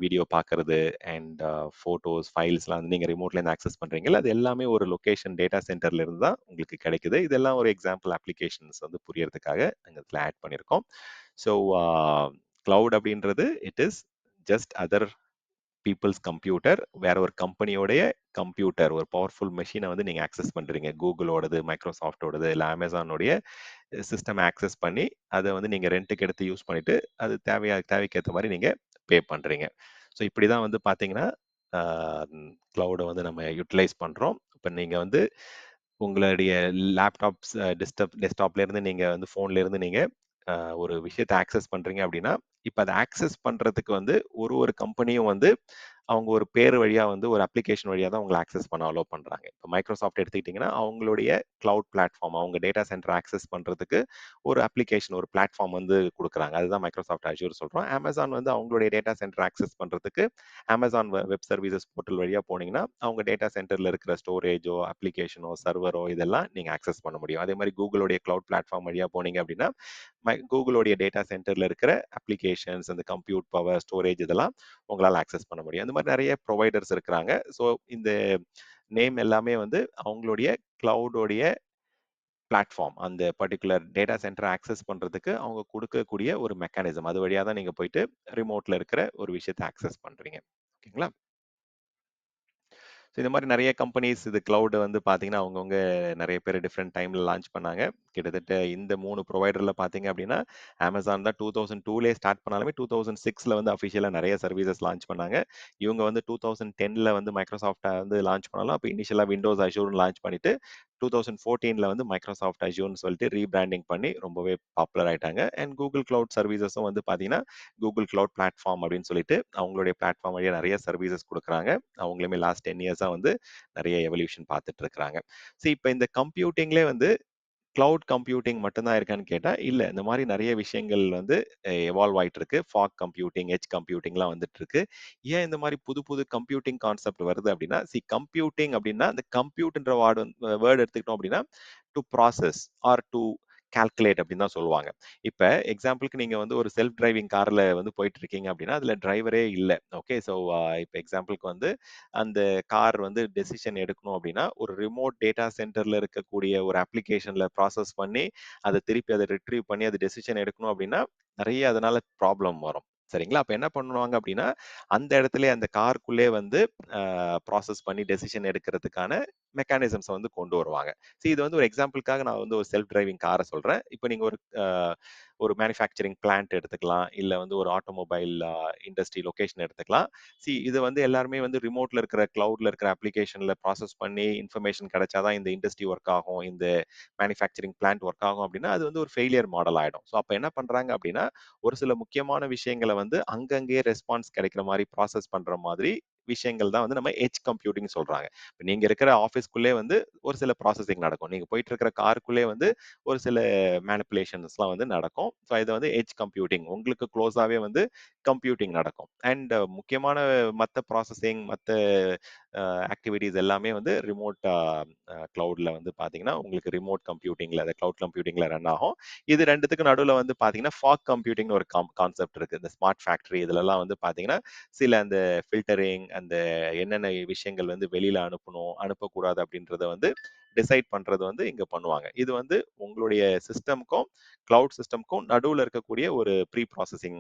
A: வீடியோ பார்க்கறது அண்ட் ஃபோட்டோஸ், ஃபைல்ஸ்லாம் வந்து நீங்க ரிமோட்லேருந்து ஆக்சஸ் பண்றீங்கல்ல, அது எல்லாமே ஒரு லொகேஷன் டேட்டா சென்டர்ல இருந்து தான் உங்களுக்கு கிடைக்குது. இதெல்லாம் ஒரு எக்ஸாம்பிள் அப்ளிகேஷன்ஸ் வந்து புரியறதுக்காக நாங்க இதில ஆட் பண்ணியிருக்கோம். ஸோ கிளவுட் அப்படின்றது it is just other peoples computer. வேற ஒரு கம்பெனியோடைய கம்ப்யூட்டர், ஒரு பவர்ஃபுல் மெஷினை வந்து நீங்க ஆக்சஸ் பண்றீங்க. கூகுளோடது, மைக்ரோசாஃப்ட்டோடது, இல்ல அமேசானோடைய சிஸ்டம் ஆக்சஸ் பண்ணி, அத வந்து நீங்க ரென்ட்டுக்கு எடுத்து யூஸ் பண்ணிட்டு, அது தேவைக்கு ஏத்த மாரி நீங்க பே பண்றீங்க. ஸோ இப்படி தான் வந்து பார்த்தீங்கன்னா, அ கிளவுட வந்து நம்ம யுட்டிலைஸ் பண்றோம். இப்ப நீங்க வந்து உங்களுடைய லேப்டாப்ஸ் டெஸ்க்டாப்ல இருந்து நீங்க வந்து ஃபோன்ல இருந்து நீங்க அ ஒரு விஷயத்த ஆக்சஸ் பண்றீங்க அப்படின்னா, இப்ப அத ஆக்சஸ் பண்றதுக்கு வந்து ஒரு கம்பெனியும் வந்து அவங்க ஒரு பேர் வழியா வந்து ஒரு அப்ளிகேஷன் வழியா தான் உங்கள ஆக்சஸ் பண்ண அலோவ் பண்றாங்க. இப்ப மைக்ரோசாஃப்ட் எடுத்துக்கிட்டீங்கன்னா, அவங்களுடைய கிளவுட் பிளாட்ஃபார்ம், அவங்க டேட்டா சென்டர் ஆக்சஸ் பண்றதுக்கு ஒரு அப்ளிகேஷன், ஒரு பிளாட்ஃபார்ம் வந்து குடுக்குறாங்க. அதுதான் மைக்ரோசாஃப்ட் அஷ்யூர் சொல்றோம். அமேசான் வந்து அவங்களுடைய டேட்டா சென்டர் ஆக்சஸ் பண்றதுக்கு அமேசான் வெப் சர்வீசஸ் போர்ட்டல் வழியா போனீங்கன்னா, அவங்க டேட்டா சென்டர்ல இருக்கிற ஸ்டோரேஜோ, அப்ளிகேஷனோ, சர்வரோ இதெல்லாம் நீங்க ஆக்சஸ் பண்ண முடியும். அதே மாரி கூகுளுடைய கிளவுட் பிளாட்ஃபார்ம் வழியா போனீங்க அப்படின்னா, கூகுளுடைய டேட்டா சென்டர்ல இருக்கிற அப்ளிகேஷன்ஸ், அந்த கம்ப்யூட் பவர், ஸ்டோரேஜ் இதெல்லாம் உங்களால ஆக்சஸ் பண்ண முடியும். அந்த மாரி நெறைய ப்ரொவைடர்ஸ் இருக்கிறாங்க. ஸோ இந்த நேம் எல்லாமே வந்து அவங்களுடைய கிளவுடோடைய பிளாட்ஃபார்ம். அந்த பர்ட்டிகுலர் டேட்டா சென்டர ஆக்சஸ் பண்றதுக்கு அவங்க குடுக்கக்கூடிய ஒரு மெக்கானிசம். அது வழியா தான் நீங்க போயிட்டு ரிமோட்ல இருக்கிற ஒரு விஷயத்த ஆக்சஸ் பண்றீங்க. ஓகேங்களா? ஸோ இந்த மாரி நெறைய கம்பெனிஸ் இது கிளவுட் வந்து பார்த்தீங்கன்னா, அவங்கவங்க நெறைய பேர் டிஃபரெண்ட் டைம்ல லான்ச் பண்ணாங்க. கிட்டத்தட்ட இந்த 3 ப்ரொவைடர்ல பார்த்தீங்க அப்டின்னா, Amazon தான் 2002லயே ஸ்டார்ட் பண்ணாலுமே 2006ல வந்து அஃபிஷியலா நெறைய சர்வீசஸ் லான்ச் பண்ணாங்க. இவங்க வந்து 2010ல வந்து மைக்ரோசாஃப்ட்ட வந்து லான்ச் பண்ணாலும், அப்ப இனிஷியலா விண்டோஸ் அஷ்யூர்ன்னு லான்ச் பண்ணிட்டு 2014ல வந்து மைக்ரோசாஃப்ட் அஷ்யூர்ன்னு சொல்லிட்டு ரீபிராண்டிங் பண்ணி ரொம்பவே பாப்புலர் ஆயிட்டாங்க. அண்ட் கூகுள் கிளவுட் சர்வீசஸும் வந்து பார்த்தீங்கன்னா, கூகுள் கிளவுட் பிளாட்ஃபார்ம் அப்படின்னு சொல்லிட்டு அவங்களுடைய பிளாட்ஃபார்ம் வழியா நெறைய சர்வீசஸ் குடுக்குறாங்க. அவங்களுமே லாஸ்ட் 10 இயர்ஸா வந்து நெறைய எவல்யூஷன் பார்த்துட்டு இருக்கிறாங்க. இப்ப இந்த கம்ப்யூட்டிங்லயே வந்து கிளவுட் கம்ப்யூட்டிங் மட்டும் தான் இருக்கான்னு கேட்டா, இல்ல. இந்த மாரி நெறைய விஷயங்கள் வந்து எவால்வ் ஆயிட்டு இருக்கு. ஃபாக் கம்ப்யூட்டிங், எட்ஜ் கம்ப்யூட்டிங்லாம் வந்துட்டு இருக்கு. ஏன் இந்த மாரி புது புது கம்ப்யூட்டிங் கான்செப்ட் வருது அப்டின்னா, கம்ப்யூட்டிங் அப்டின்னா, அந்த கம்ப்யூட்ன்ற வேர்ட் எடுத்துக்கிட்டோம் அப்டின்னா, to process or to calculate அப்டின்னு தான் சொல்லுவாங்க. இப்ப எக்ஸாம்பிள்க்கு நீங்க வந்து ஒரு செல்ஃப் டிரைவிங் கார்ல வந்து போயிட்டு இருக்கீங்க அப்டின்னா, அதுல டிரைவரே இல்ல. ஓகே. இப்ப எக்ஸாம்பிள்க்கு வந்து அந்த கார் வந்து டெசிஷன் எடுக்கணும் அப்படின்னா, ஒரு ரிமோட் டேட்டா சென்டர்ல இருக்கக்கூடிய ஒரு அப்ளிகேஷன்ல ப்ராசஸ் பண்ணி, அத திருப்பி அத ரிட்ரீவ் பண்ணி அது டெசிஷன் எடுக்கணும் அப்படின்னா, நெறைய அதனால ப்ராப்ளம் வரும். சரிங்களா? அப்ப என்ன பண்ணுவாங்க அப்படின்னா, அந்த இடத்திலேயே அந்த காருக்குள்ளயே வந்து ப்ராசஸ் பண்ணி டெசிஷன் எடுக்கிறதுக்கான மெக்கானிசம்ஸ வந்து கொண்டு வருவாங்க. இது வந்து ஒரு எக்ஸாம்பிள்க்காக நான் வந்து ஒரு செல்ஃப் டிரைவிங் கார சொல்றேன். இப்ப நீங்க ஒரு மேனுஃபேக்சரிங் பிளான்ட் எடுத்துக்கலாம். இல்ல வந்து ஒரு ஆட்டோமொபைல் இண்டஸ்ட்ரி லொகேஷன் எடுத்துக்கலாம். இது வந்து எல்லாருமே வந்து ரிமோட்ல இருக்கிற கிளவுட்ல இருக்கிற அப்ளிகேஷன்ல ப்ராசஸ் பண்ணி இன்ஃபர்மேஷன் கிடைச்சா தான் இந்த இண்டஸ்ட்ரி ஒர்க் ஆகும். இந்த மேனுஃபேக்சரிங் பிளான்ட் ஒர்க் ஆகும் அப்படின்னா, அது வந்து ஒரு ஃபெயிலியர் மாடல் ஆயிடும். அப்ப என்ன பண்றாங்க அப்படின்னா, ஒரு சில முக்கியமான விஷயங்கள வந்து அங்கங்கேயே ரெஸ்பான்ஸ் கிடைக்கிற மாரி ப்ராசஸ் பண்ற மாதிரி விஷயங்கள் தான் வந்து நம்ம எட்ஜ் கம்ப்யூட்டிங் சொல்றாங்க. இப்ப நீங்க இருக்கிற ஆஃபீஸ்க்குள்ளே வந்து ஒரு சில ப்ராசஸிங் நடக்கும். நீங்க போயிட்டு இருக்கிற காருக்குள்ளே வந்து ஒரு சில மேனிபுலேஷன்ஸ்லாம் வந்து நடக்கும். இது வந்து எட்ஜ் கம்ப்யூட்டிங். உங்களுக்கு க்ளோஸாவே வந்து கம்ப்யூட்டிங் நடக்கும். அண்ட் முக்கியமான மத்த ப்ராசஸிங், மத்த ஆக்டிவிட்டீஸ் எல்லாமே வந்து ரிமோட் கிளவுட்ல வந்து பார்த்தீங்கன்னா, உங்களுக்கு ரிமோட் கம்ப்யூட்டிங்ல, கிளவுட் கம்ப்யூட்டிங்ல ரன் ஆகும். இது 2த்துக்கும் நடுவுல வந்து பார்த்தீங்கன்னா, ஃபாக் கம்ப்யூட்டிங்னு ஒரு கான்செப்ட் இருக்கு. இந்த ஸ்மார்ட் ஃபேக்டரி இதுலலாம் வந்து பார்த்தீங்கன்னா, சில அந்த ஃபில்டரிங், அந்த என்னென்ன விஷயங்கள் வந்து வெளியில அனுப்பணும், அனுப்பக்கூடாது அப்படின்றத வந்து டிசைட் பண்றது வந்து இங்க பண்ணுவாங்க. இது வந்து உங்களுடைய சிஸ்டம்க்கும், கிளவுட் சிஸ்டம்க்கும் நடுவுல இருக்கக்கூடிய ஒரு pre processing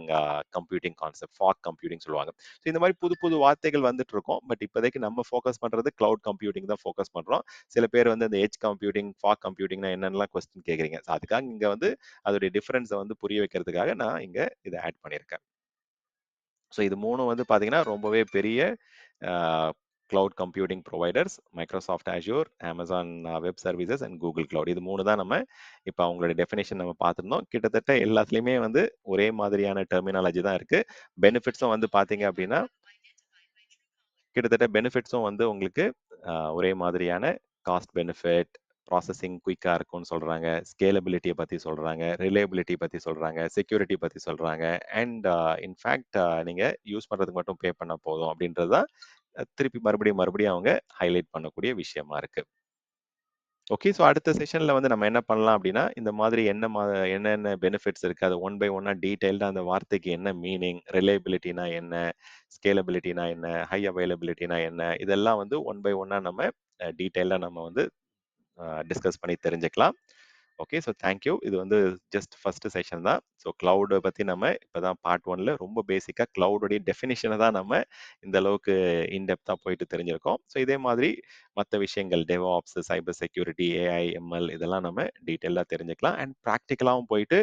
A: computing concept, fog computing சொல்லுவாங்க. இந்த மாரி புது புது வார்த்தைகள் வந்துட்டு இருக்கும். பட் இப்போதைக்கு நம்ம ஃபோக்கஸ் பண்றது கிளவுட் கம்ப்யூட்டிங் தான் ஃபோக்கஸ் பண்றோம். சில பேர் வந்து அந்த எட்ஜ் கம்ப்யூட்டிங், ஃபாக் கம்ப்யூட்டிங்னா என்னன்னுலாம் கொஸ்டின் கேட்குறீங்க. அதுக்காக இங்க வந்து அதோடைய டிஃபரன்ஸ வந்து புரிய வைக்கிறதுக்காக நான் இங்க இத ஆட் பண்ணியிருக்கேன். இது 3ம் வந்து பார்த்தீங்கன்னா, ரொம்பவே பெரிய அ cloud computing providers. Microsoft Azure, Amazon web services and Google Cloud. இது 3 தான் நம்ம இப்ப அவங்களுடைய டெஃபினிஷன் நம்ம பார்த்திருந்தோம். கிட்டத்தட்ட எல்லாத்துலயுமே வந்து ஒரே மாதிரியான டெர்மினாலஜி தான் இருக்கு. பெனிஃபிட்ஸும் வந்து பார்த்தீங்க அப்படின்னா, கிட்டத்தட்ட பெனிஃபிட்ஸும் வந்து உங்களுக்கு ஒரே மாதிரியான காஸ்ட் பெனிஃபிட், ப்ராசஸிங் குயிக்கா இருக்கும்னு சொல்றாங்க. ஸ்கேலபிலிட்டிய பத்தி சொல்றாங்க. ரிலையபிலிட்டி பத்தி சொல்றாங்க. செக்யூரிட்டி பத்தி சொல்றாங்க. அண்ட் இன்ஃபாக்ட் நீங்க யூஸ் பண்றதுக்கு மட்டும் பே பண்ணா போதும் அப்படின்றது தான் திருப்பி மறுபடியும் மறுபடியும் அவங்க ஹைலைட் பண்ணக்கூடிய விஷயமா இருக்கு. ஓகே. ஸோ அடுத்த செஷன்ல வந்து நம்ம என்ன பண்ணலாம் அப்படின்னா, இந்த மாதிரி என்னென்ன பெனிஃபிட்ஸ் இருக்கு. அத ஒன் பை ஒன்னா டீட்டெயில்டா அந்த வார்த்தைக்கு என்ன மீனிங், ரிலையபிலிட்டினா என்ன, ஸ்கேலபிலிட்டினா என்ன, ஹை அவைலபிலிட்டினா என்ன, இதெல்லாம் வந்து ஒன் பை ஒன்னா நம்ம டீட்டெயிலா நம்ம வந்து டிஸ்கஸ் பண்ணி தெரிஞ்சுக்கலாம். ஓகே. So thank you. இது வந்து ஜஸ்ட் ஃபர்ஸ்ட் செஷன் தான். ஸோ கிளவுட பத்தி நம்ம இப்பதான் பார்ட் 1ல ரொம்ப பேசிக்கா கிளவுடோடைய டெஃபினிஷன தான் நம்ம இந்த அளவுக்கு இன் டெப்த்தா போயிட்டு தெரிஞ்சிருக்கோம். ஸோ இதே மாதிரி மத்த விஷயங்கள் devops, cyber security, AI, ML இதெல்லாம் நம்ம டீட்டெயிலா தெரிஞ்சுக்கலாம். அண்ட் பிராக்டிகலாவும் போயிட்டு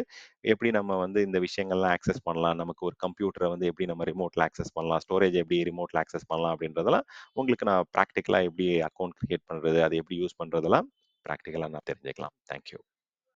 A: எப்படி நம்ம வந்து இந்த விஷயங்கள்லாம் ஆக்சஸ் பண்ணலாம். நமக்கு ஒரு கம்ப்யூட்டர வந்து எப்படி நம்ம ரிமோட்ல ஆக்சஸ் பண்ணலாம். ஸ்டோரேஜ் எப்படி ரிமோட்ல ஆக்சஸ் பண்ணலாம் அப்படின்றதெல்லாம் உங்களுக்கு நான் பிராக்டிகலா எப்படி அக்கவுண்ட் கிரியேட் பண்றது, அதை எப்படி யூஸ் பண்றதெல்லாம் பிராக்டிகலா நான் தெரிஞ்சுக்கலாம். Thank you.